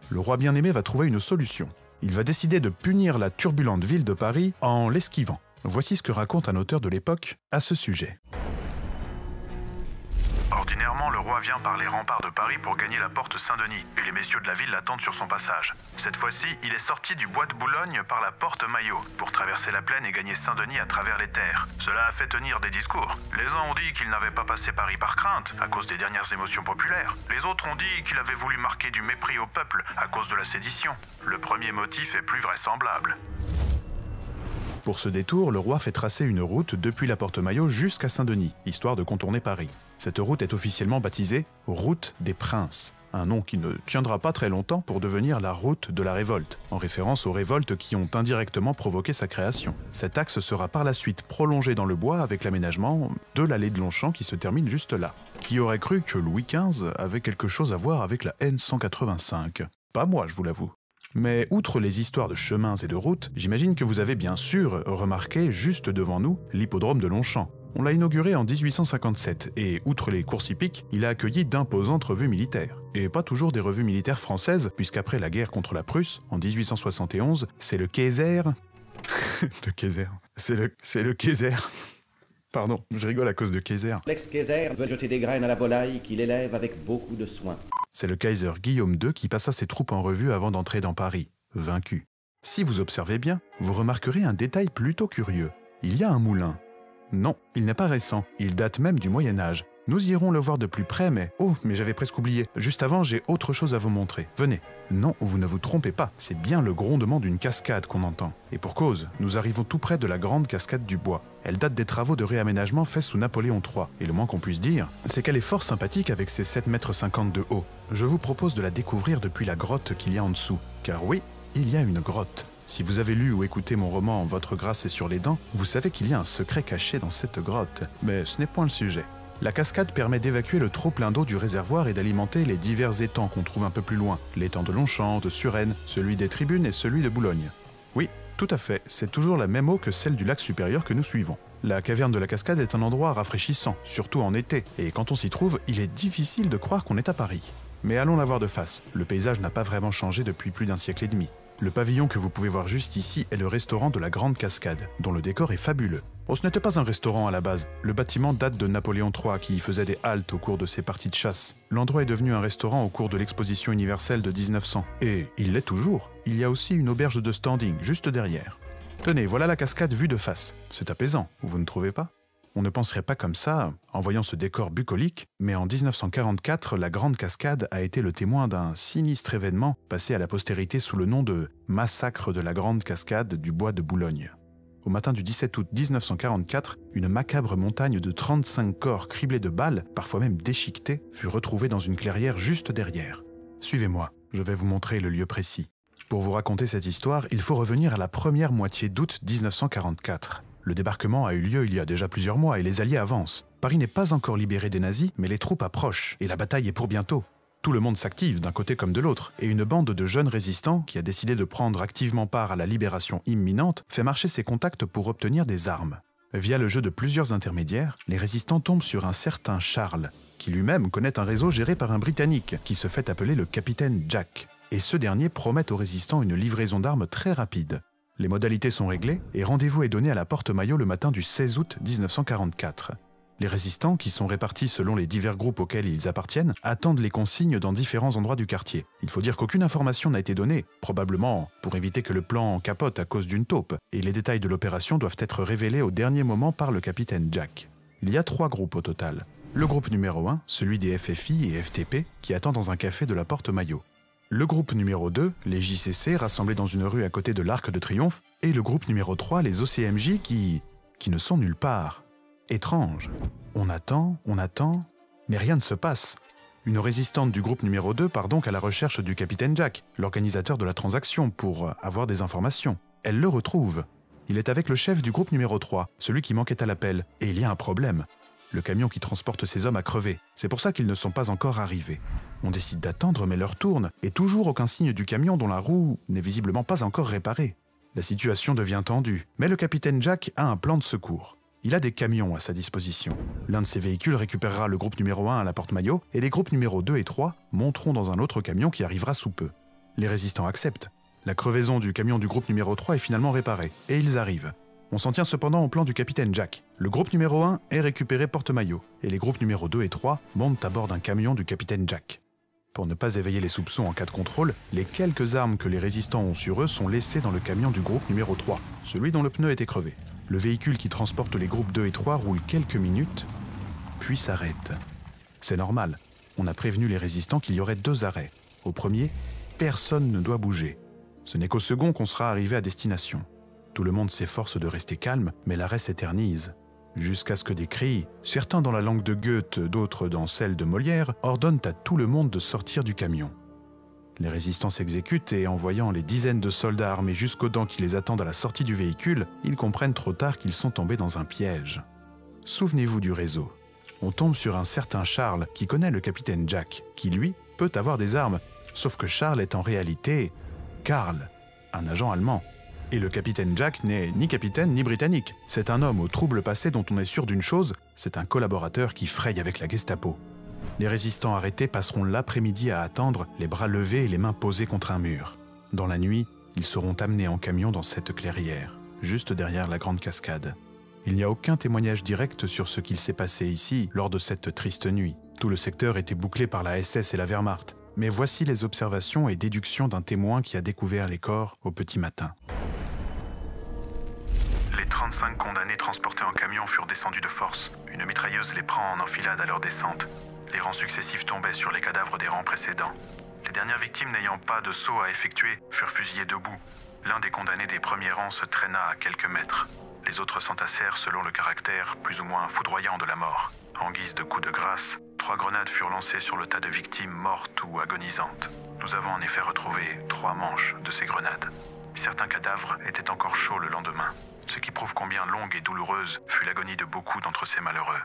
Le roi bien-aimé va trouver une solution. Il va décider de punir la turbulente ville de Paris en l'esquivant. Voici ce que raconte un auteur de l'époque à ce sujet. Ordinairement, le roi vient par les remparts de Paris pour gagner la porte Saint-Denis, et les messieurs de la ville l'attendent sur son passage. Cette fois-ci, il est sorti du bois de Boulogne par la porte Maillot, pour traverser la plaine et gagner Saint-Denis à travers les terres. Cela a fait tenir des discours. Les uns ont dit qu'il n'avait pas passé Paris par crainte, à cause des dernières émotions populaires. Les autres ont dit qu'il avait voulu marquer du mépris au peuple, à cause de la sédition. Le premier motif est plus vraisemblable. Pour ce détour, le roi fait tracer une route depuis la porte Maillot jusqu'à Saint-Denis, histoire de contourner Paris. Cette route est officiellement baptisée « Route des Princes », un nom qui ne tiendra pas très longtemps pour devenir la route de la révolte, en référence aux révoltes qui ont indirectement provoqué sa création. Cet axe sera par la suite prolongé dans le bois avec l'aménagement de l'allée de Longchamp qui se termine juste là. Qui aurait cru que Louis XV avait quelque chose à voir avec la N185 ? Pas moi, je vous l'avoue. Mais outre les histoires de chemins et de routes, j'imagine que vous avez bien sûr remarqué juste devant nous l'hippodrome de Longchamp. On l'a inauguré en 1857 et, outre les courses hippiques, il a accueilli d'imposantes revues militaires. Et pas toujours des revues militaires françaises, puisqu'après la guerre contre la Prusse, en 1871, c'est le Kaiser... C'est le Kaiser... Pardon, je rigole à cause de Kaiser. L'ex-Kaiser veut jeter des graines à la volaille qu'il élève avec beaucoup de soin. C'est le Kaiser Guillaume II qui passa ses troupes en revue avant d'entrer dans Paris, vaincu. Si vous observez bien, vous remarquerez un détail plutôt curieux. Il y a un moulin. Non, il n'est pas récent, il date même du Moyen-Âge. Nous irons le voir de plus près, mais... Oh, mais j'avais presque oublié. Juste avant, j'ai autre chose à vous montrer. Venez. Non, vous ne vous trompez pas, c'est bien le grondement d'une cascade qu'on entend. Et pour cause, nous arrivons tout près de la grande cascade du Bois. Elle date des travaux de réaménagement faits sous Napoléon III. Et le moins qu'on puisse dire, c'est qu'elle est fort sympathique avec ses 7,50 m de haut. Je vous propose de la découvrir depuis la grotte qu'il y a en dessous. Car oui, il y a une grotte. Si vous avez lu ou écouté mon roman « Votre grâce est sur les dents », vous savez qu'il y a un secret caché dans cette grotte. Mais ce n'est point le sujet. La cascade permet d'évacuer le trop-plein d'eau du réservoir et d'alimenter les divers étangs qu'on trouve un peu plus loin. L'étang de Longchamp, de Suresnes, celui des Tribunes et celui de Boulogne. Oui, tout à fait, c'est toujours la même eau que celle du lac supérieur que nous suivons. La caverne de la cascade est un endroit rafraîchissant, surtout en été, et quand on s'y trouve, il est difficile de croire qu'on est à Paris. Mais allons la voir de face, le paysage n'a pas vraiment changé depuis plus d'un siècle et demi. Le pavillon que vous pouvez voir juste ici est le restaurant de la Grande Cascade, dont le décor est fabuleux. Oh, ce n'était pas un restaurant à la base. Le bâtiment date de Napoléon III qui y faisait des haltes au cours de ses parties de chasse. L'endroit est devenu un restaurant au cours de l'exposition universelle de 1900. Et il l'est toujours. Il y a aussi une auberge de standing juste derrière. Tenez, voilà la cascade vue de face. C'est apaisant, vous ne trouvez pas ? On ne penserait pas comme ça en voyant ce décor bucolique, mais en 1944, la Grande Cascade a été le témoin d'un sinistre événement passé à la postérité sous le nom de « Massacre de la Grande Cascade du Bois de Boulogne ». Au matin du 17 août 1944, une macabre montagne de 35 corps criblés de balles, parfois même déchiquetés, fut retrouvée dans une clairière juste derrière. Suivez-moi, je vais vous montrer le lieu précis. Pour vous raconter cette histoire, il faut revenir à la première moitié d'août 1944. Le débarquement a eu lieu il y a déjà plusieurs mois et les Alliés avancent. Paris n'est pas encore libéré des nazis, mais les troupes approchent et la bataille est pour bientôt. Tout le monde s'active d'un côté comme de l'autre, et une bande de jeunes résistants, qui a décidé de prendre activement part à la libération imminente, fait marcher ses contacts pour obtenir des armes. Via le jeu de plusieurs intermédiaires, les résistants tombent sur un certain Charles, qui lui-même connaît un réseau géré par un Britannique, qui se fait appeler le capitaine Jack. Et ce dernier promet aux résistants une livraison d'armes très rapide. Les modalités sont réglées, et rendez-vous est donné à la porte Maillot le matin du 16 août 1944. Les résistants, qui sont répartis selon les divers groupes auxquels ils appartiennent, attendent les consignes dans différents endroits du quartier. Il faut dire qu'aucune information n'a été donnée, probablement pour éviter que le plan capote à cause d'une taupe, et les détails de l'opération doivent être révélés au dernier moment par le capitaine Jack. Il y a 3 groupes au total. Le groupe numéro 1, celui des FFI et FTP, qui attend dans un café de la porte Maillot. Le groupe numéro 2, les JCC, rassemblés dans une rue à côté de l'Arc de Triomphe, et le groupe numéro 3, les OCMJ, qui ne sont nulle part. Étrange. On attend, mais rien ne se passe. Une résistante du groupe numéro 2 part donc à la recherche du capitaine Jack, l'organisateur de la transaction, pour avoir des informations. Elle le retrouve. Il est avec le chef du groupe numéro 3, celui qui manquait à l'appel, et il y a un problème. Le camion qui transporte ces hommes a crevé. C'est pour ça qu'ils ne sont pas encore arrivés. On décide d'attendre, mais l'heure tourne, et toujours aucun signe du camion dont la roue n'est visiblement pas encore réparée. La situation devient tendue, mais le capitaine Jack a un plan de secours. Il a des camions à sa disposition. L'un de ces véhicules récupérera le groupe numéro 1 à la porte Maillot, et les groupes numéro 2 et 3 monteront dans un autre camion qui arrivera sous peu. Les résistants acceptent. La crevaison du camion du groupe numéro 3 est finalement réparée, et ils arrivent. On s'en tient cependant au plan du capitaine Jack. Le groupe numéro 1 est récupéré porte-maillot, et les groupes numéro 2 et 3 montent à bord d'un camion du capitaine Jack. Pour ne pas éveiller les soupçons en cas de contrôle, les quelques armes que les résistants ont sur eux sont laissées dans le camion du groupe numéro 3, celui dont le pneu était crevé. Le véhicule qui transporte les groupes 2 et 3 roule quelques minutes, puis s'arrête. C'est normal, on a prévenu les résistants qu'il y aurait 2 arrêts. Au premier, personne ne doit bouger. Ce n'est qu'au second qu'on sera arrivé à destination. Tout le monde s'efforce de rester calme, mais l'arrêt s'éternise. Jusqu'à ce que des cris, certains dans la langue de Goethe, d'autres dans celle de Molière, ordonnent à tout le monde de sortir du camion. Les résistants s'exécutent et en voyant les dizaines de soldats armés jusqu'aux dents qui les attendent à la sortie du véhicule, ils comprennent trop tard qu'ils sont tombés dans un piège. Souvenez-vous du réseau. On tombe sur un certain Charles qui connaît le capitaine Jack, qui lui peut avoir des armes, sauf que Charles est en réalité Karl, un agent allemand. Et le capitaine Jack n'est ni capitaine ni britannique. C'est un homme au trouble passé dont on est sûr d'une chose, c'est un collaborateur qui fraye avec la Gestapo. Les résistants arrêtés passeront l'après-midi à attendre, les bras levés et les mains posées contre un mur. Dans la nuit, ils seront amenés en camion dans cette clairière, juste derrière la grande cascade. Il n'y a aucun témoignage direct sur ce qu'il s'est passé ici lors de cette triste nuit. Tout le secteur était bouclé par la SS et la Wehrmacht. Mais voici les observations et déductions d'un témoin qui a découvert les corps au petit matin. Les 35 condamnés transportés en camion furent descendus de force. Une mitrailleuse les prend en enfilade à leur descente. Les rangs successifs tombaient sur les cadavres des rangs précédents. Les dernières victimes n'ayant pas de saut à effectuer furent fusillées debout. L'un des condamnés des premiers rangs se traîna à quelques mètres. Les autres s'entassèrent selon le caractère plus ou moins foudroyant de la mort. En guise de coup de grâce, 3 grenades furent lancées sur le tas de victimes mortes ou agonisantes. Nous avons en effet retrouvé 3 manches de ces grenades. Certains cadavres étaient encore chauds le lendemain, ce qui prouve combien longue et douloureuse fut l'agonie de beaucoup d'entre ces malheureux.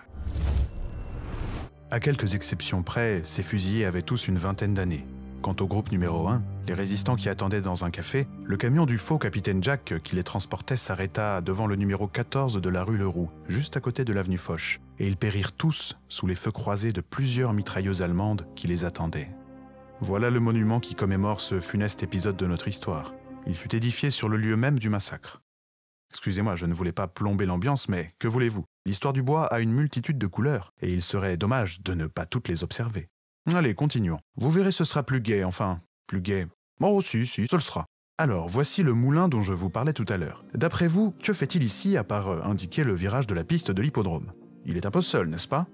À quelques exceptions près, ces fusillés avaient tous une vingtaine d'années. Quant au groupe numéro 1, les résistants qui attendaient dans un café, le camion du faux capitaine Jack qui les transportait s'arrêta devant le numéro 14 de la rue Leroux, juste à côté de l'avenue Foch, et ils périrent tous sous les feux croisés de plusieurs mitrailleuses allemandes qui les attendaient. Voilà le monument qui commémore ce funeste épisode de notre histoire. Il fut édifié sur le lieu même du massacre. Excusez-moi, je ne voulais pas plomber l'ambiance, mais que voulez-vous? L'histoire du bois a une multitude de couleurs, et il serait dommage de ne pas toutes les observer. Allez, continuons. Vous verrez, ce sera plus gai, enfin, plus gai. Oh si, ce le sera. Alors, voici le moulin dont je vous parlais tout à l'heure. D'après vous, que fait-il ici à part indiquer le virage de la piste de l'hippodrome? Il est un peu seul, n'est-ce pas?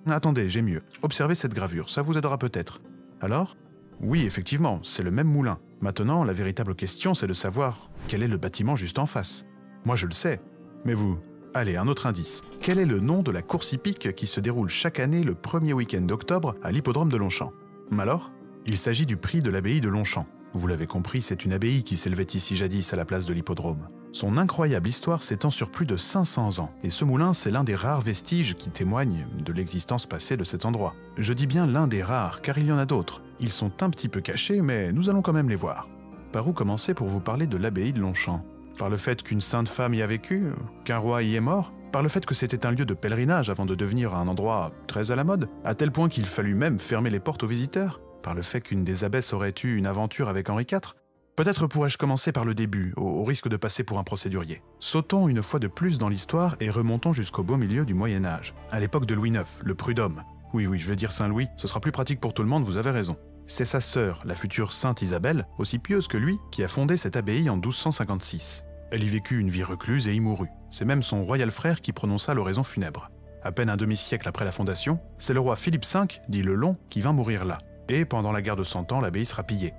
Attendez, j'ai mieux. Observez cette gravure, ça vous aidera peut-être. Alors? Oui, effectivement, c'est le même moulin. Maintenant, la véritable question, c'est de savoir quel est le bâtiment juste en face. Moi, je le sais. Mais vous? Allez, un autre indice. Quel est le nom de la course hippique qui se déroule chaque année le premier week-end d'octobre à l'hippodrome de Longchamp? Alors? Il s'agit du prix de l'abbaye de Longchamp. Vous l'avez compris, c'est une abbaye qui s'élevait ici jadis à la place de l'hippodrome. Son incroyable histoire s'étend sur plus de 500 ans, et ce moulin, c'est l'un des rares vestiges qui témoignent de l'existence passée de cet endroit. Je dis bien l'un des rares, car il y en a d'autres. Ils sont un petit peu cachés, mais nous allons quand même les voir. Par où commencer pour vous parler de l'abbaye de Longchamp? Par le fait qu'une sainte femme y a vécu? Qu'un roi y est mort? Par le fait que c'était un lieu de pèlerinage avant de devenir un endroit très à la mode, à tel point qu'il fallut même fermer les portes aux visiteurs? Par le fait qu'une des abbesses aurait eu une aventure avec Henri IV? Peut-être pourrais-je commencer par le début, au risque de passer pour un procédurier. Sautons une fois de plus dans l'histoire et remontons jusqu'au beau milieu du Moyen-Âge, à l'époque de Louis IX, le prud'homme. Oui, je vais dire Saint-Louis, ce sera plus pratique pour tout le monde, vous avez raison. C'est sa sœur, la future Sainte Isabelle, aussi pieuse que lui, qui a fondé cette abbaye en 1256. Elle y vécut une vie recluse et y mourut. C'est même son royal frère qui prononça l'oraison funèbre. À peine un demi-siècle après la fondation, c'est le roi Philippe V, dit le Long, qui vint mourir là. Et pendant la guerre de 100 ans, l'abbaye sera pillée.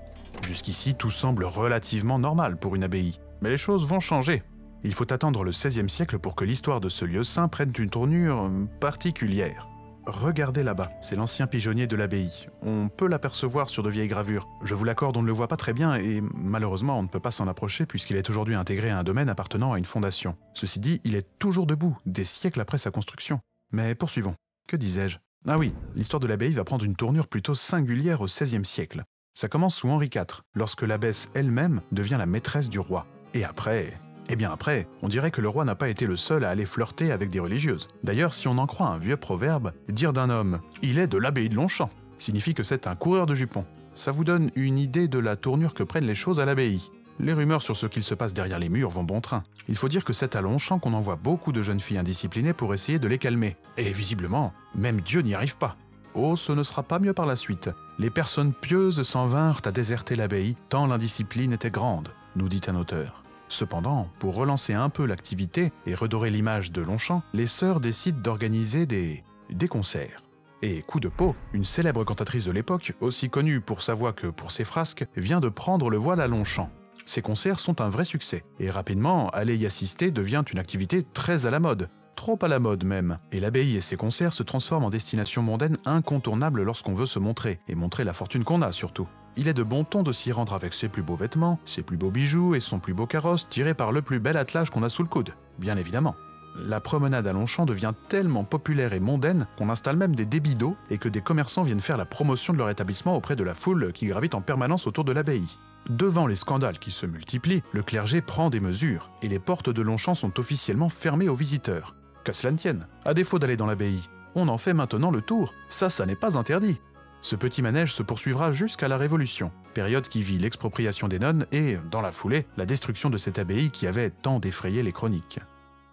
Jusqu'ici, tout semble relativement normal pour une abbaye. Mais les choses vont changer. Il faut attendre le XVIe siècle pour que l'histoire de ce lieu saint prenne une tournure particulière. Regardez là-bas, c'est l'ancien pigeonnier de l'abbaye. On peut l'apercevoir sur de vieilles gravures. Je vous l'accorde, on ne le voit pas très bien et malheureusement on ne peut pas s'en approcher puisqu'il est aujourd'hui intégré à un domaine appartenant à une fondation. Ceci dit, il est toujours debout, des siècles après sa construction. Mais poursuivons. Que disais-je? Ah oui, l'histoire de l'abbaye va prendre une tournure plutôt singulière au XVIe siècle. Ça commence sous Henri IV, lorsque l'abbesse elle-même devient la maîtresse du roi. Et après... Eh bien après, on dirait que le roi n'a pas été le seul à aller flirter avec des religieuses. D'ailleurs, si on en croit un vieux proverbe, dire d'un homme « il est de l'abbaye de Longchamp » signifie que c'est un coureur de jupons. Ça vous donne une idée de la tournure que prennent les choses à l'abbaye. Les rumeurs sur ce qu'il se passe derrière les murs vont bon train. Il faut dire que c'est à Longchamp qu'on envoie beaucoup de jeunes filles indisciplinées pour essayer de les calmer. Et visiblement, même Dieu n'y arrive pas. Oh, ce ne sera pas mieux par la suite. Les personnes pieuses s'en vinrent à déserter l'abbaye, tant l'indiscipline était grande, nous dit un auteur. Cependant, pour relancer un peu l'activité et redorer l'image de Longchamp, les sœurs décident d'organiser des concerts. Et coup de peau, une célèbre cantatrice de l'époque, aussi connue pour sa voix que pour ses frasques, vient de prendre le voile à Longchamp. Ces concerts sont un vrai succès, et rapidement, aller y assister devient une activité très à la mode. Trop à la mode même, et l'abbaye et ses concerts se transforment en destination mondaine incontournable lorsqu'on veut se montrer, et montrer la fortune qu'on a surtout. Il est de bon ton de s'y rendre avec ses plus beaux vêtements, ses plus beaux bijoux et son plus beau carrosse tiré par le plus bel attelage qu'on a sous le coude, bien évidemment. La promenade à Longchamp devient tellement populaire et mondaine qu'on installe même des débits d'eau et que des commerçants viennent faire la promotion de leur établissement auprès de la foule qui gravite en permanence autour de l'abbaye. Devant les scandales qui se multiplient, le clergé prend des mesures et les portes de Longchamp sont officiellement fermées aux visiteurs. Qu'à cela ne tienne, à défaut d'aller dans l'abbaye, on en fait maintenant le tour, ça n'est pas interdit. Ce petit manège se poursuivra jusqu'à la Révolution, période qui vit l'expropriation des nonnes et, dans la foulée, la destruction de cette abbaye qui avait tant défrayé les chroniques.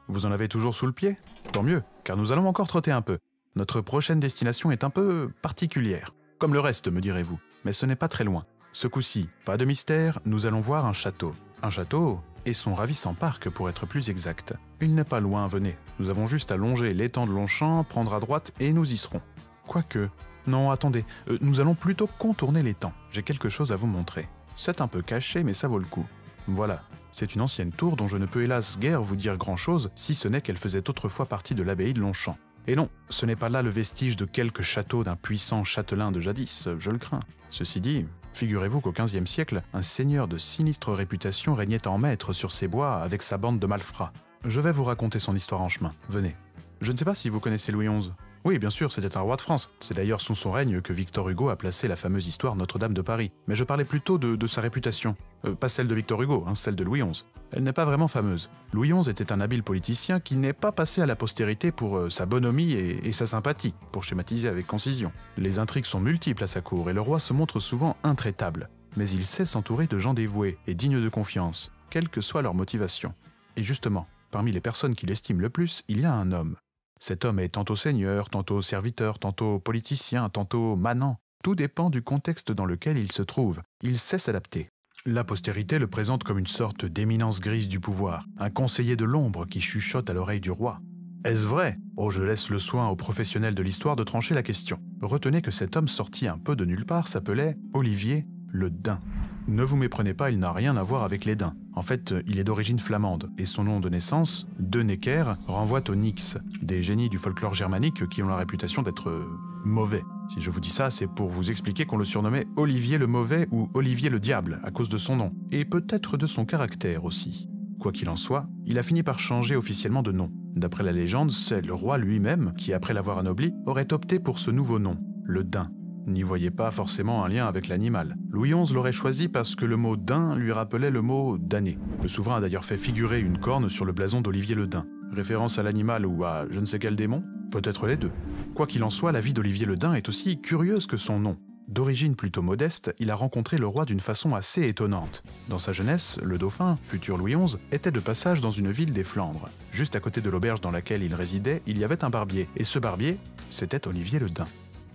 Vous en avez toujours sous le pied? Tant mieux, car nous allons encore trotter un peu. Notre prochaine destination est un peu particulière. Comme le reste, me direz-vous, mais ce n'est pas très loin. Ce coup-ci, pas de mystère, nous allons voir un château. Un château et son ravissant parc pour être plus exact. Il n'est pas loin, venez. Nous avons juste à longer l'étang de Longchamp, prendre à droite et nous y serons. Quoique... Non, attendez, nous allons plutôt contourner l'étang. J'ai quelque chose à vous montrer. C'est un peu caché, mais ça vaut le coup. Voilà. C'est une ancienne tour dont je ne peux hélas guère vous dire grand-chose, si ce n'est qu'elle faisait autrefois partie de l'abbaye de Longchamp. Et non, ce n'est pas là le vestige de quelque château d'un puissant châtelain de jadis, je le crains. Ceci dit, figurez-vous qu'au XVe siècle, un seigneur de sinistre réputation régnait en maître sur ces bois avec sa bande de malfrats. Je vais vous raconter son histoire en chemin, venez. Je ne sais pas si vous connaissez Louis XI. Oui, bien sûr, c'était un roi de France. C'est d'ailleurs sous son règne que Victor Hugo a placé la fameuse histoire Notre-Dame de Paris. Mais je parlais plutôt de sa réputation. Pas celle de Victor Hugo, celle de Louis XI. Elle n'est pas vraiment fameuse. Louis XI était un habile politicien qui n'est pas passé à la postérité pour sa bonhomie et sa sympathie, pour schématiser avec concision. Les intrigues sont multiples à sa cour et le roi se montre souvent intraitable. Mais il sait s'entourer de gens dévoués et dignes de confiance, quelle que soit leur motivation. Et justement, parmi les personnes qu'il estime le plus, il y a un homme. Cet homme est tantôt seigneur, tantôt serviteur, tantôt politicien, tantôt manant. Tout dépend du contexte dans lequel il se trouve. Il sait s'adapter. La postérité le présente comme une sorte d'éminence grise du pouvoir, un conseiller de l'ombre qui chuchote à l'oreille du roi. Est-ce vrai? Oh, je laisse le soin aux professionnels de l'histoire de trancher la question. Retenez que cet homme sorti un peu de nulle part s'appelait Olivier le Daim. Ne vous méprenez pas, il n'a rien à voir avec les Dains. En fait, il est d'origine flamande, et son nom de naissance, De Necker, renvoie aux Nix, des génies du folklore germanique qui ont la réputation d'être mauvais. Si je vous dis ça, c'est pour vous expliquer qu'on le surnommait Olivier le Mauvais ou Olivier le Diable, à cause de son nom, et peut-être de son caractère aussi. Quoi qu'il en soit, il a fini par changer officiellement de nom. D'après la légende, c'est le roi lui-même qui, après l'avoir anobli, aurait opté pour ce nouveau nom, le Daim. N'y voyez pas forcément un lien avec l'animal. Louis XI l'aurait choisi parce que le mot daim lui rappelait le mot damné. Le souverain a d'ailleurs fait figurer une corne sur le blason d'Olivier le Daim. Référence à l'animal ou à je ne sais quel démon? Peut-être les deux. Quoi qu'il en soit, la vie d'Olivier le Daim est aussi curieuse que son nom. D'origine plutôt modeste, il a rencontré le roi d'une façon assez étonnante. Dans sa jeunesse, le dauphin, futur Louis XI, était de passage dans une ville des Flandres. Juste à côté de l'auberge dans laquelle il résidait, il y avait un barbier. Et ce barbier, c'était Olivier le Daim.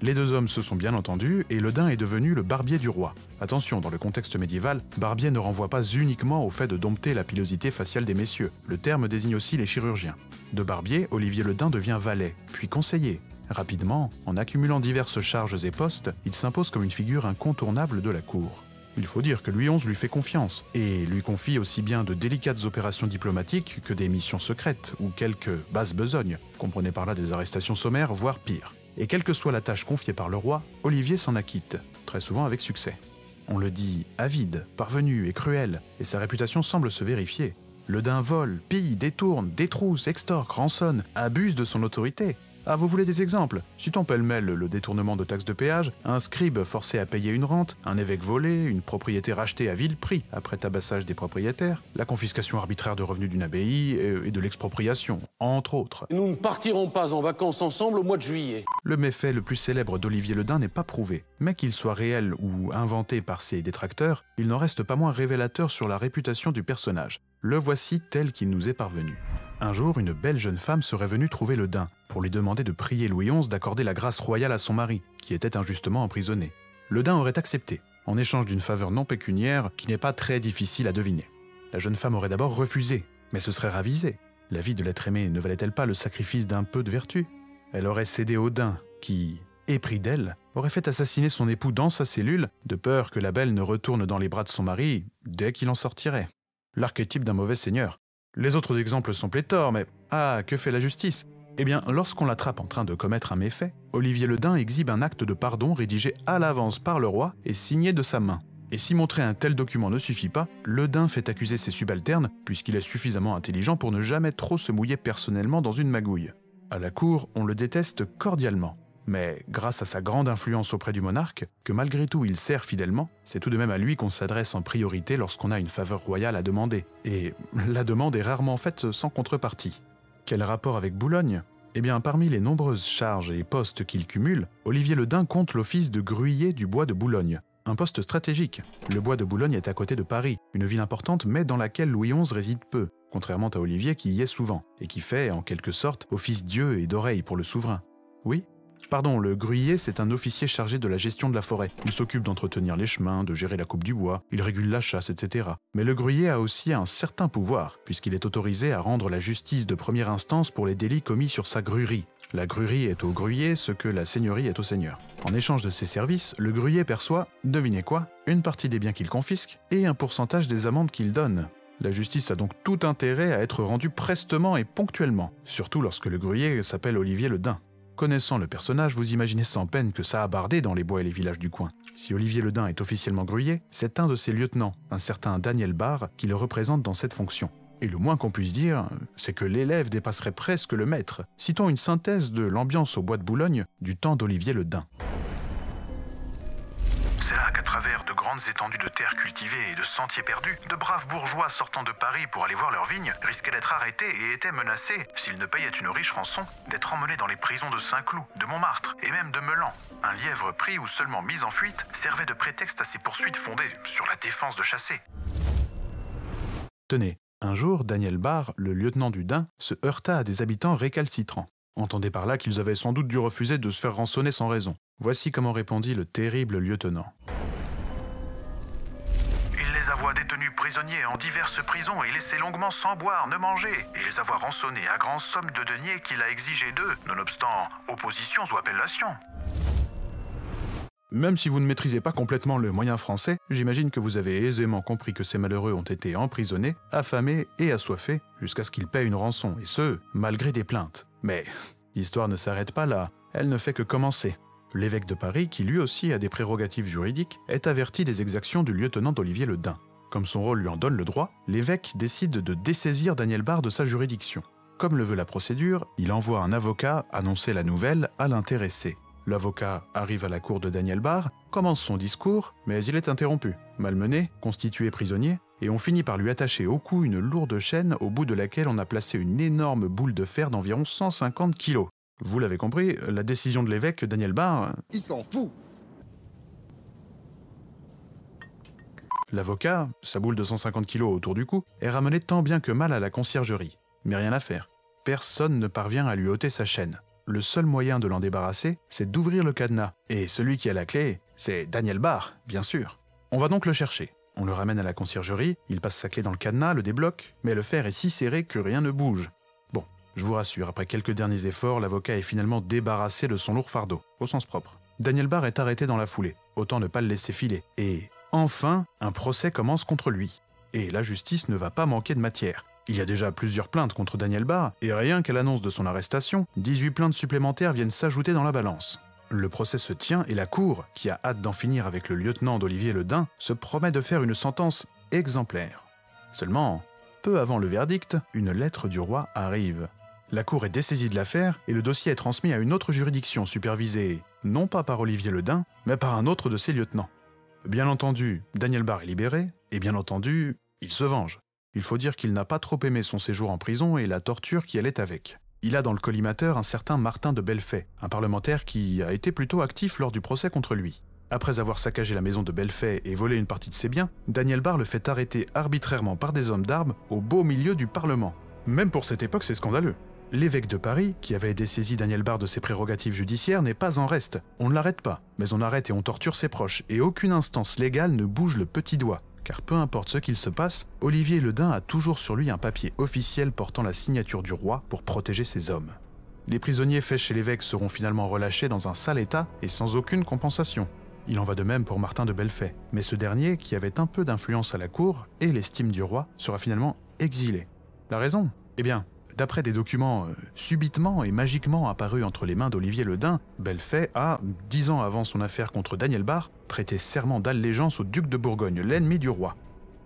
Les deux hommes se sont bien entendus et le Daim est devenu le barbier du roi. Attention, dans le contexte médiéval, barbier ne renvoie pas uniquement au fait de dompter la pilosité faciale des messieurs. Le terme désigne aussi les chirurgiens. De barbier, Olivier le Daim devient valet, puis conseiller. Rapidement, en accumulant diverses charges et postes, il s'impose comme une figure incontournable de la cour. Il faut dire que Louis XI lui fait confiance, et lui confie aussi bien de délicates opérations diplomatiques que des missions secrètes ou quelques basses besognes, comprenez par là des arrestations sommaires, voire pire. Et quelle que soit la tâche confiée par le roi, Olivier s'en acquitte, très souvent avec succès. On le dit avide, parvenu et cruel, et sa réputation semble se vérifier. Le Daim vole, pille, détourne, détrousse, extorque, rançonne, abuse de son autorité. Ah, vous voulez des exemples? Citons pêle-mêle le détournement de taxes de péage, un scribe forcé à payer une rente, un évêque volé, une propriété rachetée à vil prix après tabassage des propriétaires, la confiscation arbitraire de revenus d'une abbaye et de l'expropriation, entre autres. Nous ne partirons pas en vacances ensemble au mois de juillet. Le méfait le plus célèbre d'Olivier le Dain n'est pas prouvé, mais qu'il soit réel ou inventé par ses détracteurs, il n'en reste pas moins révélateur sur la réputation du personnage. Le voici tel qu'il nous est parvenu. Un jour, une belle jeune femme serait venue trouver le Dain pour lui demander de prier Louis XI d'accorder la grâce royale à son mari, qui était injustement emprisonné. Le Dain aurait accepté, en échange d'une faveur non pécuniaire qui n'est pas très difficile à deviner. La jeune femme aurait d'abord refusé, mais se serait ravisée. La vie de l'être aimé ne valait-elle pas le sacrifice d'un peu de vertu? Elle aurait cédé au Dain, qui, épris d'elle, aurait fait assassiner son époux dans sa cellule, de peur que la belle ne retourne dans les bras de son mari dès qu'il en sortirait. L'archétype d'un mauvais seigneur. Les autres exemples sont pléthores, mais que fait la justice? Eh bien, lorsqu'on l'attrape en train de commettre un méfait, Olivier le Dain exhibe un acte de pardon rédigé à l'avance par le roi et signé de sa main. Et si montrer un tel document ne suffit pas, le Dain fait accuser ses subalternes, puisqu'il est suffisamment intelligent pour ne jamais trop se mouiller personnellement dans une magouille. À la cour, on le déteste cordialement. Mais grâce à sa grande influence auprès du monarque, que malgré tout il sert fidèlement, c'est tout de même à lui qu'on s'adresse en priorité lorsqu'on a une faveur royale à demander. Et la demande est rarement faite sans contrepartie. Quel rapport avec Boulogne? Eh bien, parmi les nombreuses charges et postes qu'il cumule, Olivier le Dain compte l'office de gruyer du bois de Boulogne. Un poste stratégique. Le bois de Boulogne est à côté de Paris, une ville importante mais dans laquelle Louis XI réside peu, contrairement à Olivier qui y est souvent, et qui fait, en quelque sorte, office d'yeux et d'oreilles pour le souverain. Oui? Pardon, le gruyer, c'est un officier chargé de la gestion de la forêt. Il s'occupe d'entretenir les chemins, de gérer la coupe du bois, il régule la chasse, etc. Mais le gruyer a aussi un certain pouvoir, puisqu'il est autorisé à rendre la justice de première instance pour les délits commis sur sa gruerie. La gruerie est au gruyé ce que la seigneurie est au seigneur. En échange de ses services, le gruyer perçoit, devinez quoi, une partie des biens qu'il confisque et un pourcentage des amendes qu'il donne. La justice a donc tout intérêt à être rendue prestement et ponctuellement, surtout lorsque le gruyer s'appelle Olivier le Dain. Connaissant le personnage, vous imaginez sans peine que ça a bardé dans les bois et les villages du coin. Si Olivier le Dain est officiellement gruyer, c'est un de ses lieutenants, un certain Daniel Barre, qui le représente dans cette fonction. Et le moins qu'on puisse dire, c'est que l'élève dépasserait presque le maître. Citons une synthèse de l'ambiance au bois de Boulogne du temps d'Olivier le Dain. C'est là qu'à travers de grandes étendues de terres cultivées et de sentiers perdus, de braves bourgeois sortant de Paris pour aller voir leurs vignes risquaient d'être arrêtés et étaient menacés, s'ils ne payaient une riche rançon, d'être emmenés dans les prisons de Saint-Cloud, de Montmartre et même de Meulan. Un lièvre pris ou seulement mis en fuite servait de prétexte à ces poursuites fondées sur la défense de chasser. Tenez, un jour, Daniel Barre, le lieutenant du Dain, se heurta à des habitants récalcitrants. Entendez par là qu'ils avaient sans doute dû refuser de se faire rançonner sans raison. Voici comment répondit le terrible lieutenant. Il les avoit détenus prisonniers en diverses prisons et laissés longuement sans boire, ne manger, et les avoir rançonnés à grande somme de deniers qu'il a exigé d'eux, nonobstant oppositions ou appellations. Même si vous ne maîtrisez pas complètement le moyen français, j'imagine que vous avez aisément compris que ces malheureux ont été emprisonnés, affamés et assoiffés, jusqu'à ce qu'ils paient une rançon, et ce, malgré des plaintes. Mais l'histoire ne s'arrête pas là, elle ne fait que commencer. L'évêque de Paris, qui lui aussi a des prérogatives juridiques, est averti des exactions du lieutenant d'Olivier le Dain. Comme son rôle lui en donne le droit, l'évêque décide de dessaisir Daniel Barre de sa juridiction. Comme le veut la procédure, il envoie un avocat annoncer la nouvelle à l'intéressé. L'avocat arrive à la cour de Daniel Barre, commence son discours, mais il est interrompu. Malmené, constitué prisonnier, et on finit par lui attacher au cou une lourde chaîne au bout de laquelle on a placé une énorme boule de fer d'environ 150 kilos. Vous l'avez compris, la décision de l'évêque Daniel Barre... Il s'en fout. L'avocat, sa boule de 150 kilos autour du cou, est ramené tant bien que mal à la conciergerie. Mais rien à faire. Personne ne parvient à lui ôter sa chaîne. Le seul moyen de l'en débarrasser, c'est d'ouvrir le cadenas. Et celui qui a la clé, c'est Daniel Barre, bien sûr. On va donc le chercher. On le ramène à la conciergerie, il passe sa clé dans le cadenas, le débloque, mais le fer est si serré que rien ne bouge. Bon, je vous rassure, après quelques derniers efforts, l'avocat est finalement débarrassé de son lourd fardeau, au sens propre. Daniel Barre est arrêté dans la foulée, autant ne pas le laisser filer. Et enfin, un procès commence contre lui. Et la justice ne va pas manquer de matière. Il y a déjà plusieurs plaintes contre Daniel Barre, et rien qu'à l'annonce de son arrestation, 18 plaintes supplémentaires viennent s'ajouter dans la balance. Le procès se tient et la cour, qui a hâte d'en finir avec le lieutenant d'Olivier le Dain, se promet de faire une sentence exemplaire. Seulement, peu avant le verdict, une lettre du roi arrive. La cour est dessaisie de l'affaire et le dossier est transmis à une autre juridiction supervisée, non pas par Olivier Le Dain, mais par un autre de ses lieutenants. Bien entendu, Daniel Barre est libéré, et bien entendu, il se venge. Il faut dire qu'il n'a pas trop aimé son séjour en prison et la torture qui allait avec. Il a dans le collimateur un certain Martin de Bellefay, un parlementaire qui a été plutôt actif lors du procès contre lui. Après avoir saccagé la maison de Bellefay et volé une partie de ses biens, Daniel Barre le fait arrêter arbitrairement par des hommes d'armes au beau milieu du Parlement. Même pour cette époque, c'est scandaleux. L'évêque de Paris, qui avait dessaisi Daniel Barre de ses prérogatives judiciaires, n'est pas en reste. On ne l'arrête pas, mais on arrête et on torture ses proches, et aucune instance légale ne bouge le petit doigt. Car peu importe ce qu'il se passe, Olivier Le Dain a toujours sur lui un papier officiel portant la signature du roi pour protéger ses hommes. Les prisonniers faits chez l'évêque seront finalement relâchés dans un sale état et sans aucune compensation. Il en va de même pour Martin de Bellefay, mais ce dernier, qui avait un peu d'influence à la cour et l'estime du roi, sera finalement exilé. La raison ? Eh bien, d'après des documents subitement et magiquement apparus entre les mains d'Olivier Le Dain, Bellefay a, 10 ans avant son affaire contre Daniel Barre, prêté serment d'allégeance au duc de Bourgogne, l'ennemi du roi.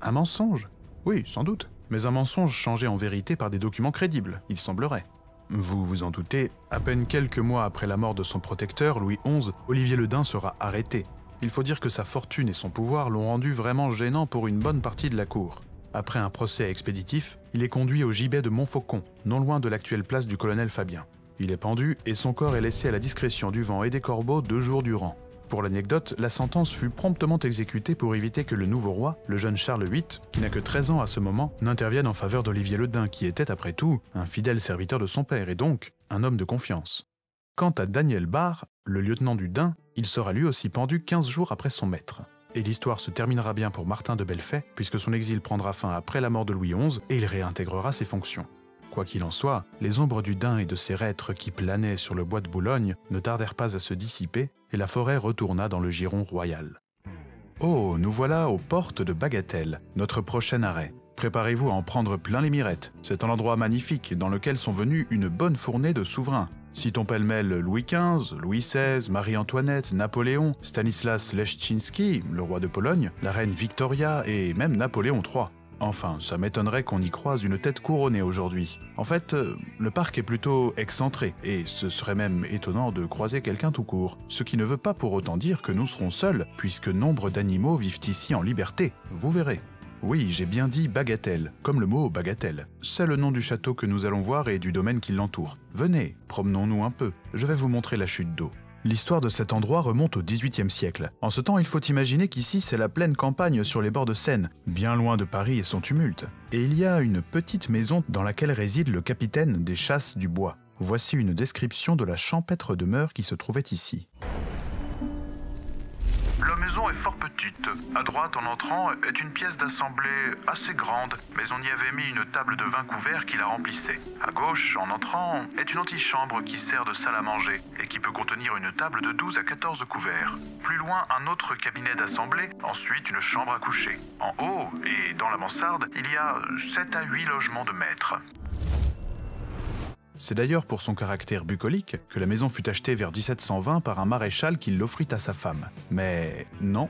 Un mensonge ? Oui, sans doute. Mais un mensonge changé en vérité par des documents crédibles, il semblerait. Vous vous en doutez, à peine quelques mois après la mort de son protecteur, Louis XI, Olivier Le Dain sera arrêté. Il faut dire que sa fortune et son pouvoir l'ont rendu vraiment gênant pour une bonne partie de la cour. Après un procès expéditif, il est conduit au gibet de Montfaucon, non loin de l'actuelle place du colonel Fabien. Il est pendu et son corps est laissé à la discrétion du vent et des corbeaux 2 jours durant. Pour l'anecdote, la sentence fut promptement exécutée pour éviter que le nouveau roi, le jeune Charles VIII, qui n'a que 13 ans à ce moment, n'intervienne en faveur d'Olivier Le Dain, qui était après tout un fidèle serviteur de son père et donc un homme de confiance. Quant à Daniel Barre, le lieutenant du Dain, il sera lui aussi pendu 15 jours après son maître. Et l'histoire se terminera bien pour Martin de Bellefay, puisque son exil prendra fin après la mort de Louis XI et il réintégrera ses fonctions. Quoi qu'il en soit, les ombres du Dain et de ses reîtres qui planaient sur le bois de Boulogne ne tardèrent pas à se dissiper et la forêt retourna dans le giron royal. Oh, nous voilà aux portes de Bagatelle, notre prochain arrêt. Préparez-vous à en prendre plein les mirettes. C'est un endroit magnifique dans lequel sont venus une bonne fournée de souverains. Citons pêle-mêle Louis XV, Louis XVI, Marie-Antoinette, Napoléon, Stanislas Leszczyński, le roi de Pologne, la reine Victoria et même Napoléon III. Enfin, ça m'étonnerait qu'on y croise une tête couronnée aujourd'hui. En fait, le parc est plutôt excentré, et ce serait même étonnant de croiser quelqu'un tout court. Ce qui ne veut pas pour autant dire que nous serons seuls, puisque nombre d'animaux vivent ici en liberté. Vous verrez. Oui, j'ai bien dit Bagatelle, comme le mot bagatelle. C'est le nom du château que nous allons voir et du domaine qui l'entoure. Venez, promenons-nous un peu, je vais vous montrer la chute d'eau. L'histoire de cet endroit remonte au XVIIIe siècle. En ce temps, il faut imaginer qu'ici, c'est la pleine campagne sur les bords de Seine, bien loin de Paris et son tumulte. Et il y a une petite maison dans laquelle réside le capitaine des chasses du bois. Voici une description de la champêtre demeure qui se trouvait ici. La maison est fort petite. À droite, en entrant, est une pièce d'assemblée assez grande, mais on y avait mis une table de 20 couverts qui la remplissait. À gauche, en entrant, est une antichambre qui sert de salle à manger et qui peut contenir une table de 12 à 14 couverts. Plus loin, un autre cabinet d'assemblée, ensuite une chambre à coucher. En haut, et dans la mansarde, il y a 7 à 8 logements de maîtres. C'est d'ailleurs pour son caractère bucolique que la maison fut achetée vers 1720 par un maréchal qui l'offrit à sa femme. Mais non,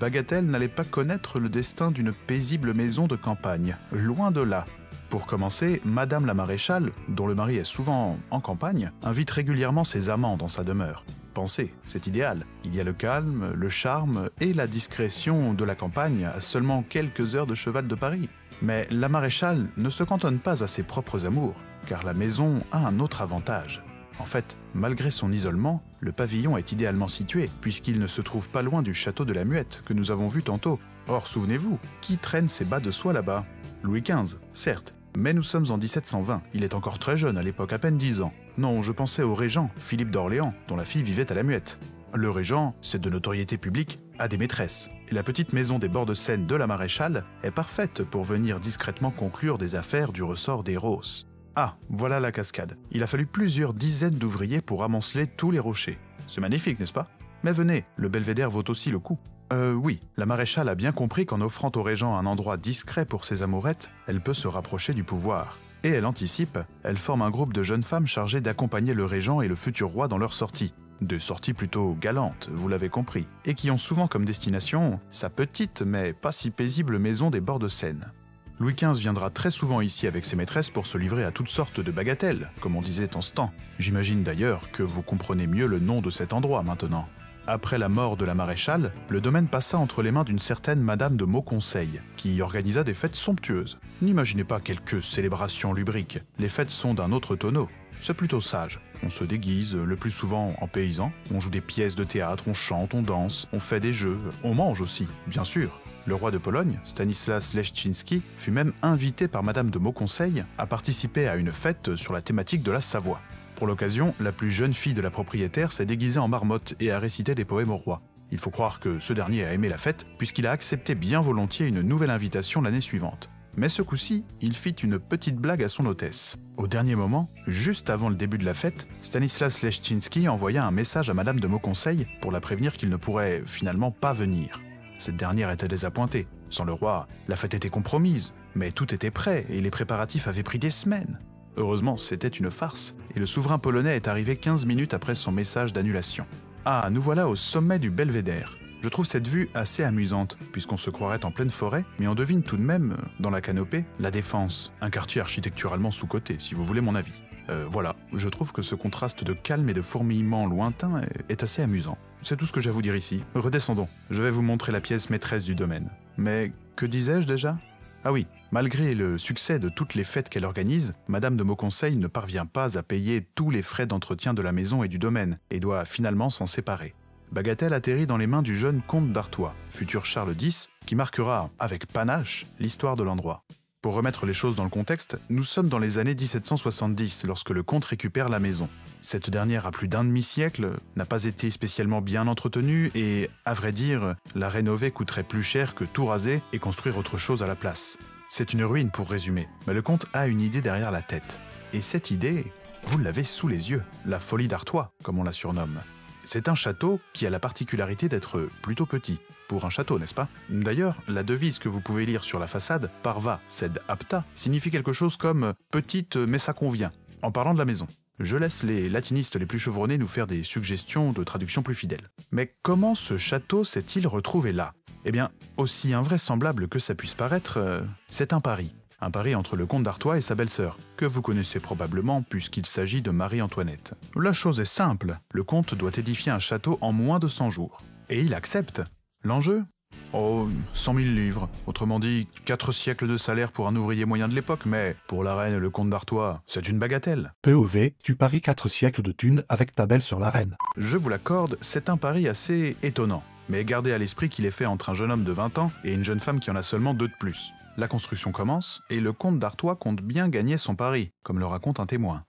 Bagatelle n'allait pas connaître le destin d'une paisible maison de campagne, loin de là. Pour commencer, Madame la maréchale, dont le mari est souvent en campagne, invite régulièrement ses amants dans sa demeure. Pensez, c'est idéal. Il y a le calme, le charme et la discrétion de la campagne à seulement quelques heures de cheval de Paris. Mais la maréchale ne se cantonne pas à ses propres amours, car la maison a un autre avantage. En fait, malgré son isolement, le pavillon est idéalement situé, puisqu'il ne se trouve pas loin du château de la Muette, que nous avons vu tantôt. Or, souvenez-vous, qui traîne ses bas de soie là-bas ? Louis XV, certes, mais nous sommes en 1720, il est encore très jeune à l'époque, à peine 10 ans. Non, je pensais au régent, Philippe d'Orléans, dont la fille vivait à la Muette. Le régent, c'est de notoriété publique, a des maîtresses, et la petite maison des bords de Seine de la maréchale est parfaite pour venir discrètement conclure des affaires du ressort des Rosses. Ah, voilà la cascade. Il a fallu plusieurs dizaines d'ouvriers pour amonceler tous les rochers. C'est magnifique, n'est-ce pas ? Mais venez, le belvédère vaut aussi le coup. Oui, la maréchale a bien compris qu'en offrant au régent un endroit discret pour ses amourettes, elle peut se rapprocher du pouvoir. Et elle anticipe, elle forme un groupe de jeunes femmes chargées d'accompagner le régent et le futur roi dans leurs sorties. Des sorties plutôt galantes, vous l'avez compris, et qui ont souvent comme destination sa petite mais pas si paisible maison des bords de Seine. Louis XV viendra très souvent ici avec ses maîtresses pour se livrer à toutes sortes de bagatelles, comme on disait en ce temps. J'imagine d'ailleurs que vous comprenez mieux le nom de cet endroit maintenant. Après la mort de la maréchale, le domaine passa entre les mains d'une certaine Madame de Mauconseil, qui y organisa des fêtes somptueuses. N'imaginez pas quelques célébrations lubriques, les fêtes sont d'un autre tonneau. C'est plutôt sage. On se déguise, le plus souvent en paysan, on joue des pièces de théâtre, on chante, on danse, on fait des jeux, on mange aussi, bien sûr. Le roi de Pologne, Stanislas Leszczyński, fut même invité par Madame de Mauconseil à participer à une fête sur la thématique de la Savoie. Pour l'occasion, la plus jeune fille de la propriétaire s'est déguisée en marmotte et a récité des poèmes au roi. Il faut croire que ce dernier a aimé la fête, puisqu'il a accepté bien volontiers une nouvelle invitation l'année suivante. Mais ce coup-ci, il fit une petite blague à son hôtesse. Au dernier moment, juste avant le début de la fête, Stanislas Leszczyński envoya un message à Madame de Mauconseil pour la prévenir qu'il ne pourrait finalement pas venir. Cette dernière était désappointée. Sans le roi, la fête était compromise, mais tout était prêt et les préparatifs avaient pris des semaines. Heureusement, c'était une farce, et le souverain polonais est arrivé 15 minutes après son message d'annulation. Ah, nous voilà au sommet du belvédère. Je trouve cette vue assez amusante, puisqu'on se croirait en pleine forêt, mais on devine tout de même, dans la canopée, la Défense, un quartier architecturalement sous-coté, si vous voulez mon avis. Voilà, je trouve que ce contraste de calme et de fourmillement lointain est assez amusant. C'est tout ce que j'ai à vous dire ici. Redescendons, je vais vous montrer la pièce maîtresse du domaine. Mais que disais-je déjà ? Ah oui, malgré le succès de toutes les fêtes qu'elle organise, Madame de Mauconseil ne parvient pas à payer tous les frais d'entretien de la maison et du domaine, et doit finalement s'en séparer. Bagatelle atterrit dans les mains du jeune comte d'Artois, futur Charles X, qui marquera, avec panache, l'histoire de l'endroit. Pour remettre les choses dans le contexte, nous sommes dans les années 1770 lorsque le comte récupère la maison. Cette dernière a plus d'un demi-siècle, n'a pas été spécialement bien entretenue et, à vrai dire, la rénover coûterait plus cher que tout raser et construire autre chose à la place. C'est une ruine pour résumer, mais le comte a une idée derrière la tête. Et cette idée, vous l'avez sous les yeux, la folie d'Artois, comme on la surnomme. C'est un château qui a la particularité d'être plutôt petit, pour un château, n'est-ce pas? D'ailleurs, la devise que vous pouvez lire sur la façade, Parva sed apta, signifie quelque chose comme « petite mais ça convient », en parlant de la maison. Je laisse les latinistes les plus chevronnés nous faire des suggestions de traduction plus fidèles. Mais comment ce château s'est-il retrouvé là? Eh bien, aussi invraisemblable que ça puisse paraître, c'est un pari. Un pari entre le comte d'Artois et sa belle-sœur, que vous connaissez probablement puisqu'il s'agit de Marie-Antoinette. La chose est simple, le comte doit édifier un château en moins de 100 jours. Et il accepte. L'enjeu? Oh, 100 000 livres, autrement dit 4 siècles de salaire pour un ouvrier moyen de l'époque, mais pour la reine et le comte d'Artois, c'est une bagatelle. POV, tu paries 4 siècles de thunes avec ta belle sur la reine. Je vous l'accorde, c'est un pari assez étonnant. Mais gardez à l'esprit qu'il est fait entre un jeune homme de 20 ans et une jeune femme qui en a seulement 2 de plus. La construction commence, et le comte d'Artois compte bien gagner son pari, comme le raconte un témoin.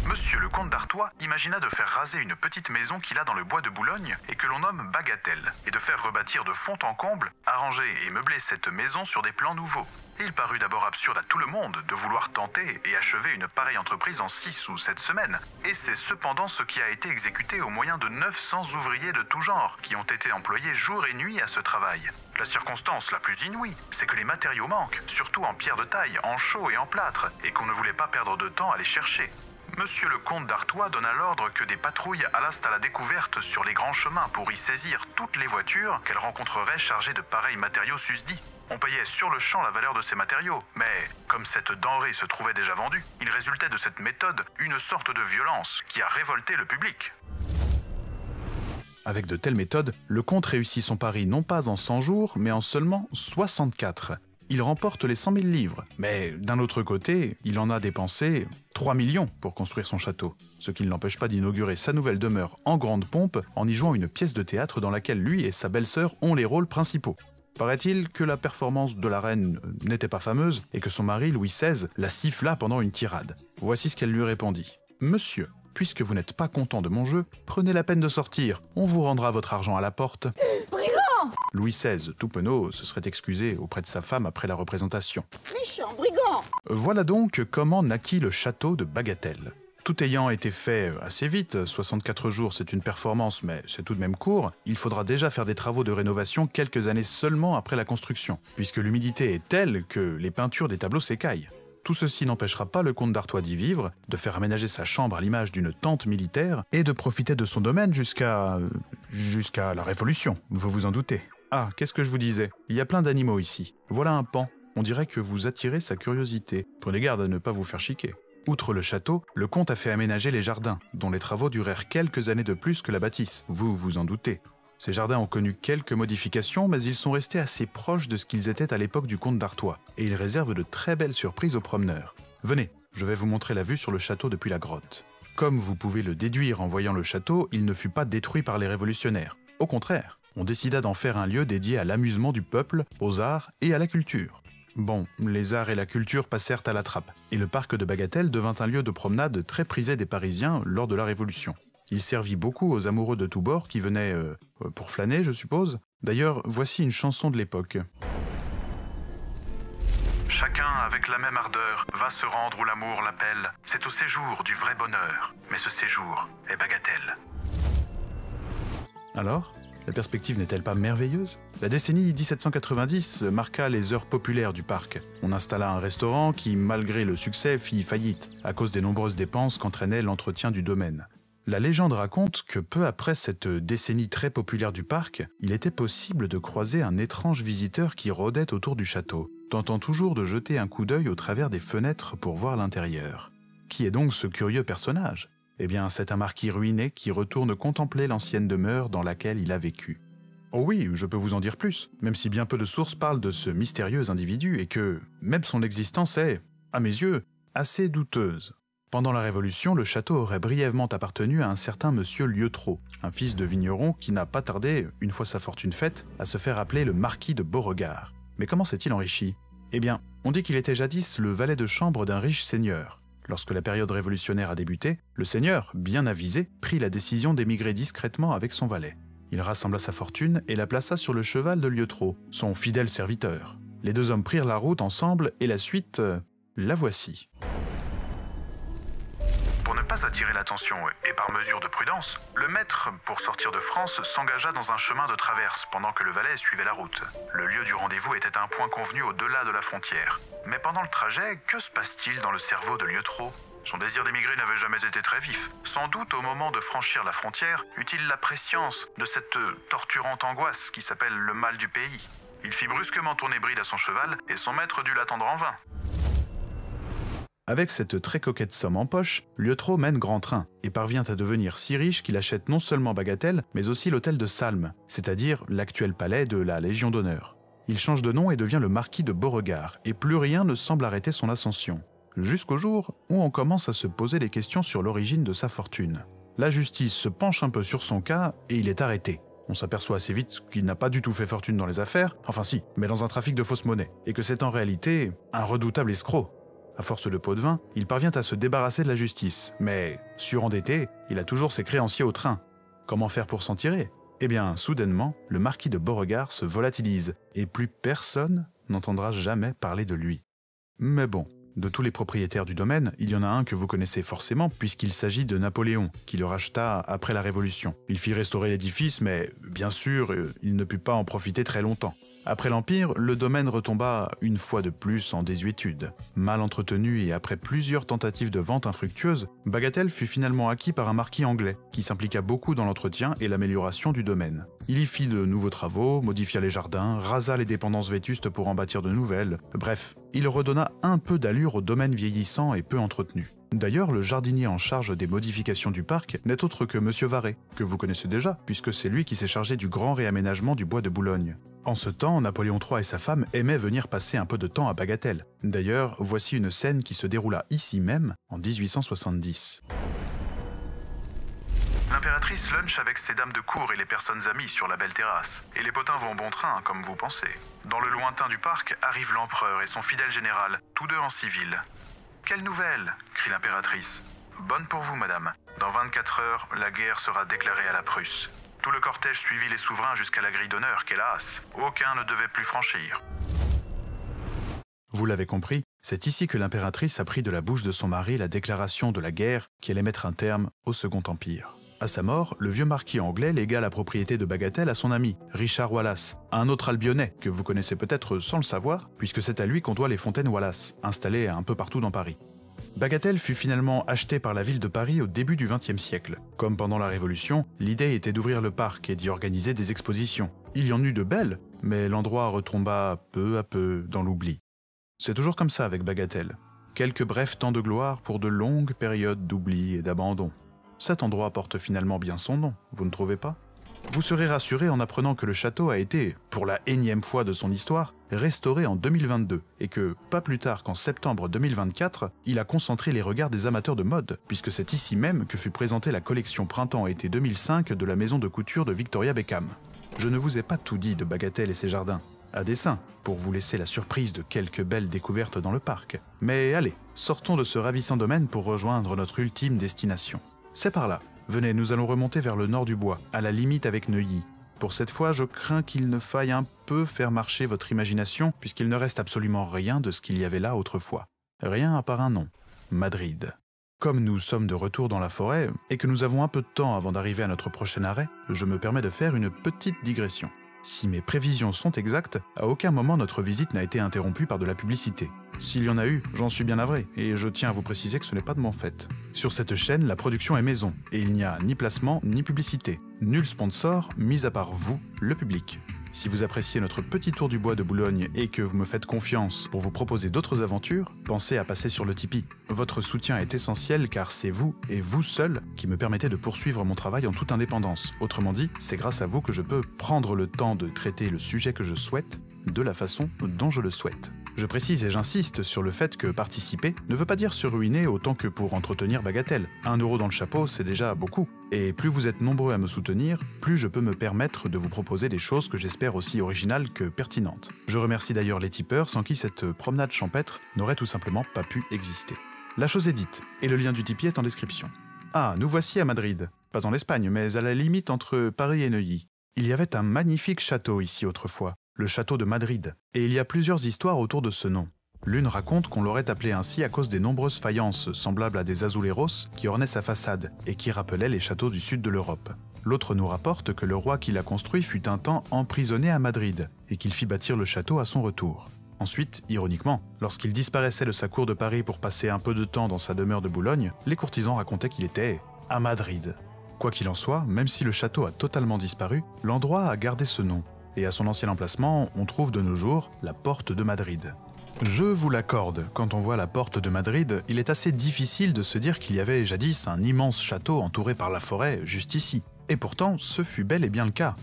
Monsieur le comte d'Artois imagina de faire raser une petite maison qu'il a dans le bois de Boulogne et que l'on nomme Bagatelle, et de faire rebâtir de fond en comble, arranger et meubler cette maison sur des plans nouveaux. Il parut d'abord absurde à tout le monde de vouloir tenter et achever une pareille entreprise en 6 ou 7 semaines, et c'est cependant ce qui a été exécuté au moyen de 900 ouvriers de tout genre, qui ont été employés jour et nuit à ce travail. La circonstance la plus inouïe, c'est que les matériaux manquent, surtout en pierre de taille, en chaux et en plâtre, et qu'on ne voulait pas perdre de temps à les chercher. Monsieur le comte d'Artois donna l'ordre que des patrouilles allassent à la découverte sur les grands chemins pour y saisir toutes les voitures qu'elles rencontreraient chargées de pareils matériaux susdits. On payait sur le champ la valeur de ces matériaux, mais comme cette denrée se trouvait déjà vendue, il résultait de cette méthode une sorte de violence qui a révolté le public. Avec de telles méthodes, le comte réussit son pari non pas en 100 jours, mais en seulement 64. Il remporte les 100 000 livres, mais d'un autre côté, il en a dépensé 3 millions pour construire son château, ce qui ne l'empêche pas d'inaugurer sa nouvelle demeure en grande pompe en y jouant une pièce de théâtre dans laquelle lui et sa belle-sœur ont les rôles principaux. Paraît-il que la performance de la reine n'était pas fameuse et que son mari, Louis XVI, la siffla pendant une tirade. Voici ce qu'elle lui répondit. « Monsieur, puisque vous n'êtes pas content de mon jeu, prenez la peine de sortir, on vous rendra votre argent à la porte. » Louis XVI, tout penaud, se serait excusé auprès de sa femme après la représentation. Méchant brigand! Voilà donc comment naquit le château de Bagatelle. Tout ayant été fait assez vite, 64 jours c'est une performance mais c'est tout de même court, il faudra déjà faire des travaux de rénovation quelques années seulement après la construction, puisque l'humidité est telle que les peintures des tableaux s'écaillent. Tout ceci n'empêchera pas le comte d'Artois d'y vivre, de faire aménager sa chambre à l'image d'une tente militaire et de profiter de son domaine jusqu'à la Révolution, vous vous en doutez. Ah, qu'est-ce que je vous disais? Il y a plein d'animaux ici. Voilà un paon. On dirait que vous attirez sa curiosité. Prenez garde à ne pas vous faire chiquer. Outre le château, le comte a fait aménager les jardins, dont les travaux durèrent quelques années de plus que la bâtisse, vous vous en doutez. Ces jardins ont connu quelques modifications, mais ils sont restés assez proches de ce qu'ils étaient à l'époque du comte d'Artois, et ils réservent de très belles surprises aux promeneurs. Venez, je vais vous montrer la vue sur le château depuis la grotte. Comme vous pouvez le déduire en voyant le château, il ne fut pas détruit par les révolutionnaires. Au contraire, on décida d'en faire un lieu dédié à l'amusement du peuple, aux arts et à la culture. Bon, les arts et la culture passèrent à la trappe, et le parc de Bagatelle devint un lieu de promenade très prisé des Parisiens lors de la Révolution. Il servit beaucoup aux amoureux de tous bords qui venaient pour flâner, je suppose. D'ailleurs, voici une chanson de l'époque. Chacun, avec la même ardeur, va se rendre où l'amour l'appelle. C'est au séjour du vrai bonheur, mais ce séjour est bagatelle. Alors, la perspective n'est-elle pas merveilleuse? La décennie 1790 marqua les heures populaires du parc. On installa un restaurant qui, malgré le succès, fit faillite, à cause des nombreuses dépenses qu'entraînait l'entretien du domaine. La légende raconte que peu après cette décennie très populaire du parc, il était possible de croiser un étrange visiteur qui rôdait autour du château, tentant toujours de jeter un coup d'œil au travers des fenêtres pour voir l'intérieur. Qui est donc ce curieux personnage? Eh bien, c'est un marquis ruiné qui retourne contempler l'ancienne demeure dans laquelle il a vécu. Oh oui, je peux vous en dire plus, même si bien peu de sources parlent de ce mystérieux individu et que, même son existence est, à mes yeux, assez douteuse. Pendant la Révolution, le château aurait brièvement appartenu à un certain monsieur Lieutreau, un fils de vigneron qui n'a pas tardé, une fois sa fortune faite, à se faire appeler le marquis de Beauregard. Mais comment s'est-il enrichi? Eh bien, on dit qu'il était jadis le valet de chambre d'un riche seigneur. Lorsque la période révolutionnaire a débuté, le seigneur, bien avisé, prit la décision d'émigrer discrètement avec son valet. Il rassembla sa fortune et la plaça sur le cheval de Lieutreau, son fidèle serviteur. Les deux hommes prirent la route ensemble et la suite, la voici. Pour ne pas attirer l'attention et par mesure de prudence, le maître, pour sortir de France, s'engagea dans un chemin de traverse pendant que le valet suivait la route. Le lieu du rendez-vous était un point convenu au-delà de la frontière. Mais pendant le trajet, que se passe-t-il dans le cerveau de Lieutreau? Son désir d'émigrer n'avait jamais été très vif. Sans doute, au moment de franchir la frontière, eut-il la prescience de cette torturante angoisse qui s'appelle le mal du pays. Il fit brusquement tourner bride à son cheval et son maître dut l'attendre en vain. Avec cette très coquette somme en poche, Lieutreau mène grand train et parvient à devenir si riche qu'il achète non seulement Bagatelle, mais aussi l'hôtel de Salm, c'est-à-dire l'actuel palais de la Légion d'honneur. Il change de nom et devient le marquis de Beauregard, et plus rien ne semble arrêter son ascension. Jusqu'au jour où on commence à se poser des questions sur l'origine de sa fortune. La justice se penche un peu sur son cas et il est arrêté. On s'aperçoit assez vite qu'il n'a pas du tout fait fortune dans les affaires, enfin si, mais dans un trafic de fausses monnaies, et que c'est en réalité un redoutable escroc. À force de pots de vin, il parvient à se débarrasser de la justice, mais, surendetté, il a toujours ses créanciers au train. Comment faire pour s'en tirer? Eh bien, soudainement, le marquis de Beauregard se volatilise, et plus personne n'entendra jamais parler de lui. Mais bon, de tous les propriétaires du domaine, il y en a un que vous connaissez forcément, puisqu'il s'agit de Napoléon, qui le racheta après la Révolution. Il fit restaurer l'édifice, mais, bien sûr, il ne put pas en profiter très longtemps. Après l'Empire, le domaine retomba une fois de plus en désuétude. Mal entretenu et après plusieurs tentatives de vente infructueuses, Bagatelle fut finalement acquis par un marquis anglais, qui s'impliqua beaucoup dans l'entretien et l'amélioration du domaine. Il y fit de nouveaux travaux, modifia les jardins, rasa les dépendances vétustes pour en bâtir de nouvelles. Bref, il redonna un peu d'allure au domaine vieillissant et peu entretenu. D'ailleurs, le jardinier en charge des modifications du parc n'est autre que Monsieur Varret, que vous connaissez déjà, puisque c'est lui qui s'est chargé du grand réaménagement du bois de Boulogne. En ce temps, Napoléon III et sa femme aimaient venir passer un peu de temps à Bagatelle. D'ailleurs, voici une scène qui se déroula ici même, en 1870. L'impératrice lunch avec ses dames de cour et les personnes amies sur la belle terrasse. Et les potins vont bon train, comme vous pensez. Dans le lointain du parc arrive l'empereur et son fidèle général, tous deux en civil. « Quelle nouvelle » crie l'impératrice. « Bonne pour vous, madame. Dans 24 heures, la guerre sera déclarée à la Prusse. » Tout le cortège suivit les souverains jusqu'à la grille d'honneur qu'hélas, aucun ne devait plus franchir. Vous l'avez compris, c'est ici que l'impératrice a pris de la bouche de son mari la déclaration de la guerre qui allait mettre un terme au Second Empire. À sa mort, le vieux marquis anglais légua la propriété de Bagatelle à son ami, Richard Wallace, un autre Albionnais que vous connaissez peut-être sans le savoir, puisque c'est à lui qu'on doit les fontaines Wallace, installées un peu partout dans Paris. Bagatelle fut finalement achetée par la ville de Paris au début du XXe siècle. Comme pendant la Révolution, l'idée était d'ouvrir le parc et d'y organiser des expositions. Il y en eut de belles, mais l'endroit retomba peu à peu dans l'oubli. C'est toujours comme ça avec Bagatelle. Quelques brefs temps de gloire pour de longues périodes d'oubli et d'abandon. Cet endroit porte finalement bien son nom, vous ne trouvez pas ? Vous serez rassuré en apprenant que le château a été, pour la énième fois de son histoire, restauré en 2022 et que, pas plus tard qu'en septembre 2024, il a concentré les regards des amateurs de mode, puisque c'est ici même que fut présentée la collection printemps-été 2005 de la maison de couture de Victoria Beckham. Je ne vous ai pas tout dit de Bagatelle et ses jardins, à dessein, pour vous laisser la surprise de quelques belles découvertes dans le parc. Mais allez, sortons de ce ravissant domaine pour rejoindre notre ultime destination. C'est par là. Venez, nous allons remonter vers le nord du bois, à la limite avec Neuilly. Pour cette fois, je crains qu'il ne faille un peu faire marcher votre imagination, puisqu'il ne reste absolument rien de ce qu'il y avait là autrefois. Rien à part un nom. Madrid. Comme nous sommes de retour dans la forêt, et que nous avons un peu de temps avant d'arriver à notre prochain arrêt, je me permets de faire une petite digression. Si mes prévisions sont exactes, à aucun moment notre visite n'a été interrompue par de la publicité. S'il y en a eu, j'en suis bien navré, et je tiens à vous préciser que ce n'est pas de mon fait. Sur cette chaîne, la production est maison, et il n'y a ni placement ni publicité. Nul sponsor, mis à part vous, le public. Si vous appréciez notre petit tour du bois de Boulogne et que vous me faites confiance pour vous proposer d'autres aventures, pensez à passer sur le Tipeee. Votre soutien est essentiel car c'est vous et vous seul qui me permettez de poursuivre mon travail en toute indépendance. Autrement dit, c'est grâce à vous que je peux prendre le temps de traiter le sujet que je souhaite de la façon dont je le souhaite. Je précise et j'insiste sur le fait que participer ne veut pas dire se ruiner autant que pour entretenir Bagatelle. 1 € dans le chapeau, c'est déjà beaucoup. Et plus vous êtes nombreux à me soutenir, plus je peux me permettre de vous proposer des choses que j'espère aussi originales que pertinentes. Je remercie d'ailleurs les tipeurs sans qui cette promenade champêtre n'aurait tout simplement pas pu exister. La chose est dite, et le lien du Tipeee est en description. Ah, nous voici à Madrid. Pas en Espagne, mais à la limite entre Paris et Neuilly. Il y avait un magnifique château ici autrefois, le château de Madrid, et il y a plusieurs histoires autour de ce nom. L'une raconte qu'on l'aurait appelé ainsi à cause des nombreuses faïences semblables à des azuleros qui ornaient sa façade et qui rappelaient les châteaux du sud de l'Europe. L'autre nous rapporte que le roi qui l'a construit fut un temps emprisonné à Madrid et qu'il fit bâtir le château à son retour. Ensuite, ironiquement, lorsqu'il disparaissait de sa cour de Paris pour passer un peu de temps dans sa demeure de Boulogne, les courtisans racontaient qu'il était à Madrid. Quoi qu'il en soit, même si le château a totalement disparu, l'endroit a gardé ce nom. Et à son ancien emplacement, on trouve de nos jours la porte de Madrid. Je vous l'accorde, quand on voit la porte de Madrid, il est assez difficile de se dire qu'il y avait jadis un immense château entouré par la forêt, juste ici. Et pourtant, ce fut bel et bien le cas.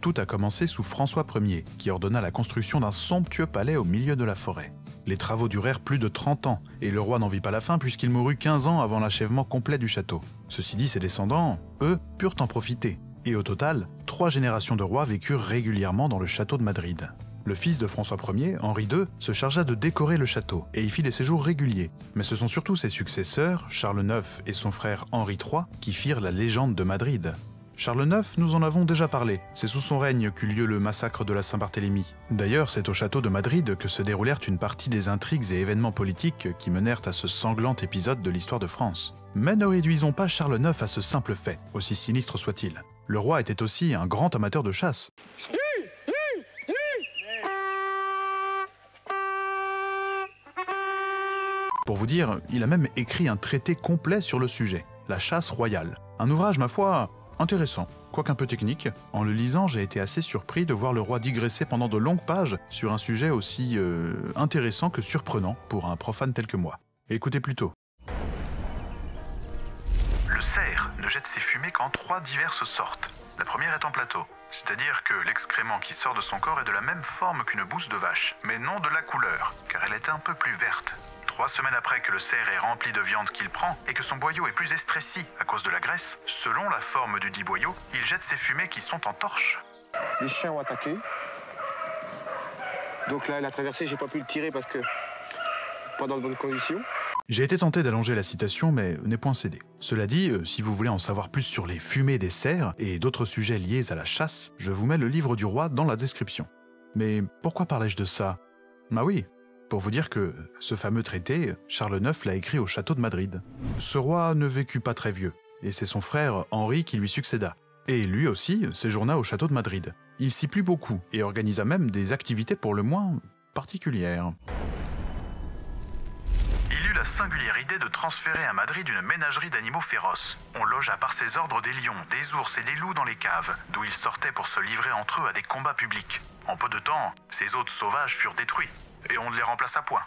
Tout a commencé sous François Ier, qui ordonna la construction d'un somptueux palais au milieu de la forêt. Les travaux durèrent plus de 30 ans, et le roi n'en vit pas la fin puisqu'il mourut 15 ans avant l'achèvement complet du château. Ceci dit, ses descendants, eux, purent en profiter. Et au total, 3 générations de rois vécurent régulièrement dans le château de Madrid. Le fils de François Ier, Henri II, se chargea de décorer le château et y fit des séjours réguliers. Mais ce sont surtout ses successeurs, Charles IX et son frère Henri III, qui firent la légende de Madrid. Charles IX, nous en avons déjà parlé. C'est sous son règne qu'eut lieu le massacre de la Saint-Barthélemy. D'ailleurs, c'est au château de Madrid que se déroulèrent une partie des intrigues et événements politiques qui menèrent à ce sanglant épisode de l'histoire de France. Mais ne réduisons pas Charles IX à ce simple fait, aussi sinistre soit-il. Le roi était aussi un grand amateur de chasse. Pour vous dire, il a même écrit un traité complet sur le sujet, la chasse royale. Un ouvrage, ma foi, intéressant, quoique un peu technique. En le lisant, j'ai été assez surpris de voir le roi digresser pendant de longues pages sur un sujet aussi intéressant que surprenant pour un profane tel que moi. Écoutez plutôt. Le cerf ne jette ses fumées qu'en 3 diverses sortes. La première est en plateau, c'est-à-dire que l'excrément qui sort de son corps est de la même forme qu'une bouse de vache, mais non de la couleur, car elle est un peu plus verte. 3 semaines après que le cerf est rempli de viande qu'il prend et que son boyau est plus estréci à cause de la graisse, selon la forme du dit boyau, il jette ses fumées qui sont en torche. Les chiens ont attaqué. Donc là, la traversée, j'ai pas pu le tirer parce que pas dans de bonnes conditions. J'ai été tenté d'allonger la citation, mais n'ai point cédé. Cela dit, si vous voulez en savoir plus sur les fumées des cerfs et d'autres sujets liés à la chasse, je vous mets le livre du roi dans la description. Mais pourquoi parlais-je de ça? Bah oui, pour vous dire que ce fameux traité, Charles IX l'a écrit au château de Madrid. Ce roi ne vécut pas très vieux, et c'est son frère Henri qui lui succéda. Et lui aussi séjourna au château de Madrid. Il s'y plut beaucoup, et organisa même des activités pour le moins particulières. Il eut la la singulière idée de transférer à Madrid une ménagerie d'animaux féroces. On logea par ses ordres des lions, des ours et des loups dans les caves, d'où ils sortaient pour se livrer entre eux à des combats publics. En peu de temps, ces hôtes sauvages furent détruits, et on ne les remplaça point.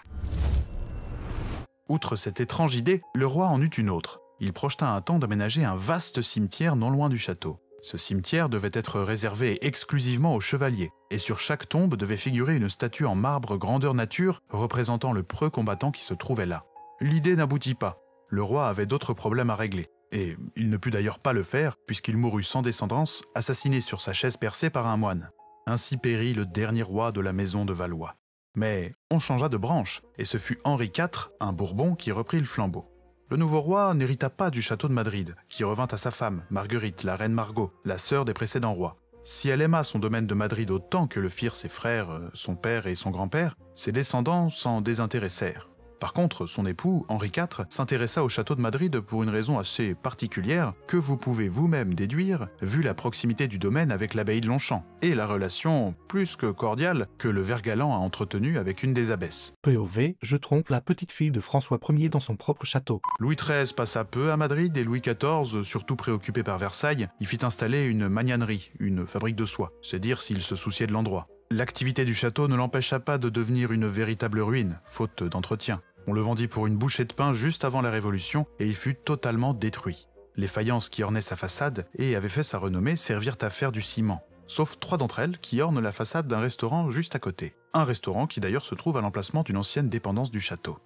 Outre cette étrange idée, le roi en eut une autre. Il projeta un temps d'aménager un vaste cimetière non loin du château. Ce cimetière devait être réservé exclusivement aux chevaliers, et sur chaque tombe devait figurer une statue en marbre grandeur nature représentant le preux combattant qui se trouvait là. L'idée n'aboutit pas. Le roi avait d'autres problèmes à régler, et il ne put d'ailleurs pas le faire puisqu'il mourut sans descendance, assassiné sur sa chaise percée par un moine. Ainsi périt le dernier roi de la maison de Valois. Mais on changea de branche, et ce fut Henri IV, un Bourbon, qui reprit le flambeau. Le nouveau roi n'hérita pas du château de Madrid, qui revint à sa femme, Marguerite, la reine Margot, la sœur des précédents rois. Si elle aima son domaine de Madrid autant que le firent ses frères, son père et son grand-père, ses descendants s'en désintéressèrent. Par contre, son époux, Henri IV, s'intéressa au château de Madrid pour une raison assez particulière que vous pouvez vous-même déduire, vu la proximité du domaine avec l'abbaye de Longchamp, et la relation plus que cordiale que le Vergalan a entretenue avec une des abbesses. POV, je trompe la petite fille de François Ier dans son propre château. Louis XIII passa peu à Madrid et Louis XIV, surtout préoccupé par Versailles, y fit installer une magnanerie, une fabrique de soie, c'est dire s'il se souciait de l'endroit. L'activité du château ne l'empêcha pas de devenir une véritable ruine, faute d'entretien. On le vendit pour une bouchée de pain juste avant la Révolution et il fut totalement détruit. Les faïences qui ornaient sa façade et avaient fait sa renommée servirent à faire du ciment, sauf 3 d'entre elles qui ornent la façade d'un restaurant juste à côté. Un restaurant qui d'ailleurs se trouve à l'emplacement d'une ancienne dépendance du château.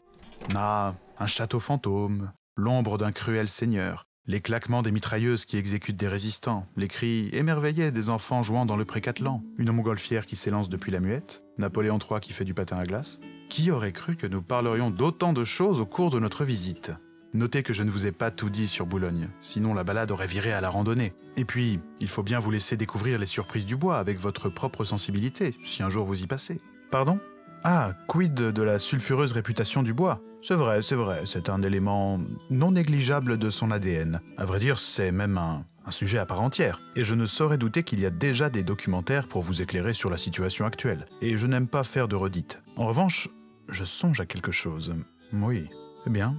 Ah, un château fantôme, l'ombre d'un cruel seigneur, les claquements des mitrailleuses qui exécutent des résistants, les cris émerveillés des enfants jouant dans le pré-Catelan, une montgolfière qui s'élance depuis la Muette, Napoléon III qui fait du patin à glace. Qui aurait cru que nous parlerions d'autant de choses au cours de notre visite? Notez que je ne vous ai pas tout dit sur Boulogne, sinon la balade aurait viré à la randonnée. Et puis, il faut bien vous laisser découvrir les surprises du bois avec votre propre sensibilité, si un jour vous y passez. Pardon? Ah, quid de la sulfureuse réputation du bois? C'est vrai, c'est un élément non négligeable de son ADN. À vrai dire, c'est même un sujet à part entière. Et je ne saurais douter qu'il y a déjà des documentaires pour vous éclairer sur la situation actuelle. Et je n'aime pas faire de redites. En revanche, je songe à quelque chose. Oui. Eh bien,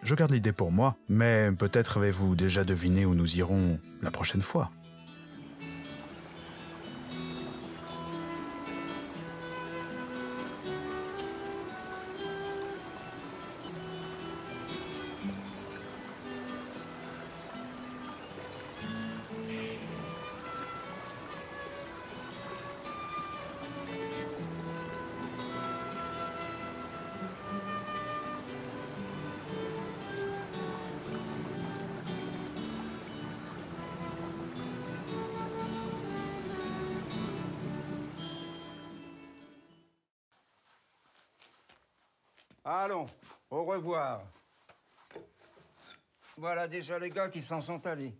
je garde l'idée pour moi, mais peut-être avez-vous déjà deviné où nous irons la prochaine fois. Allons, au revoir. Voilà déjà les gars qui s'en sont allés.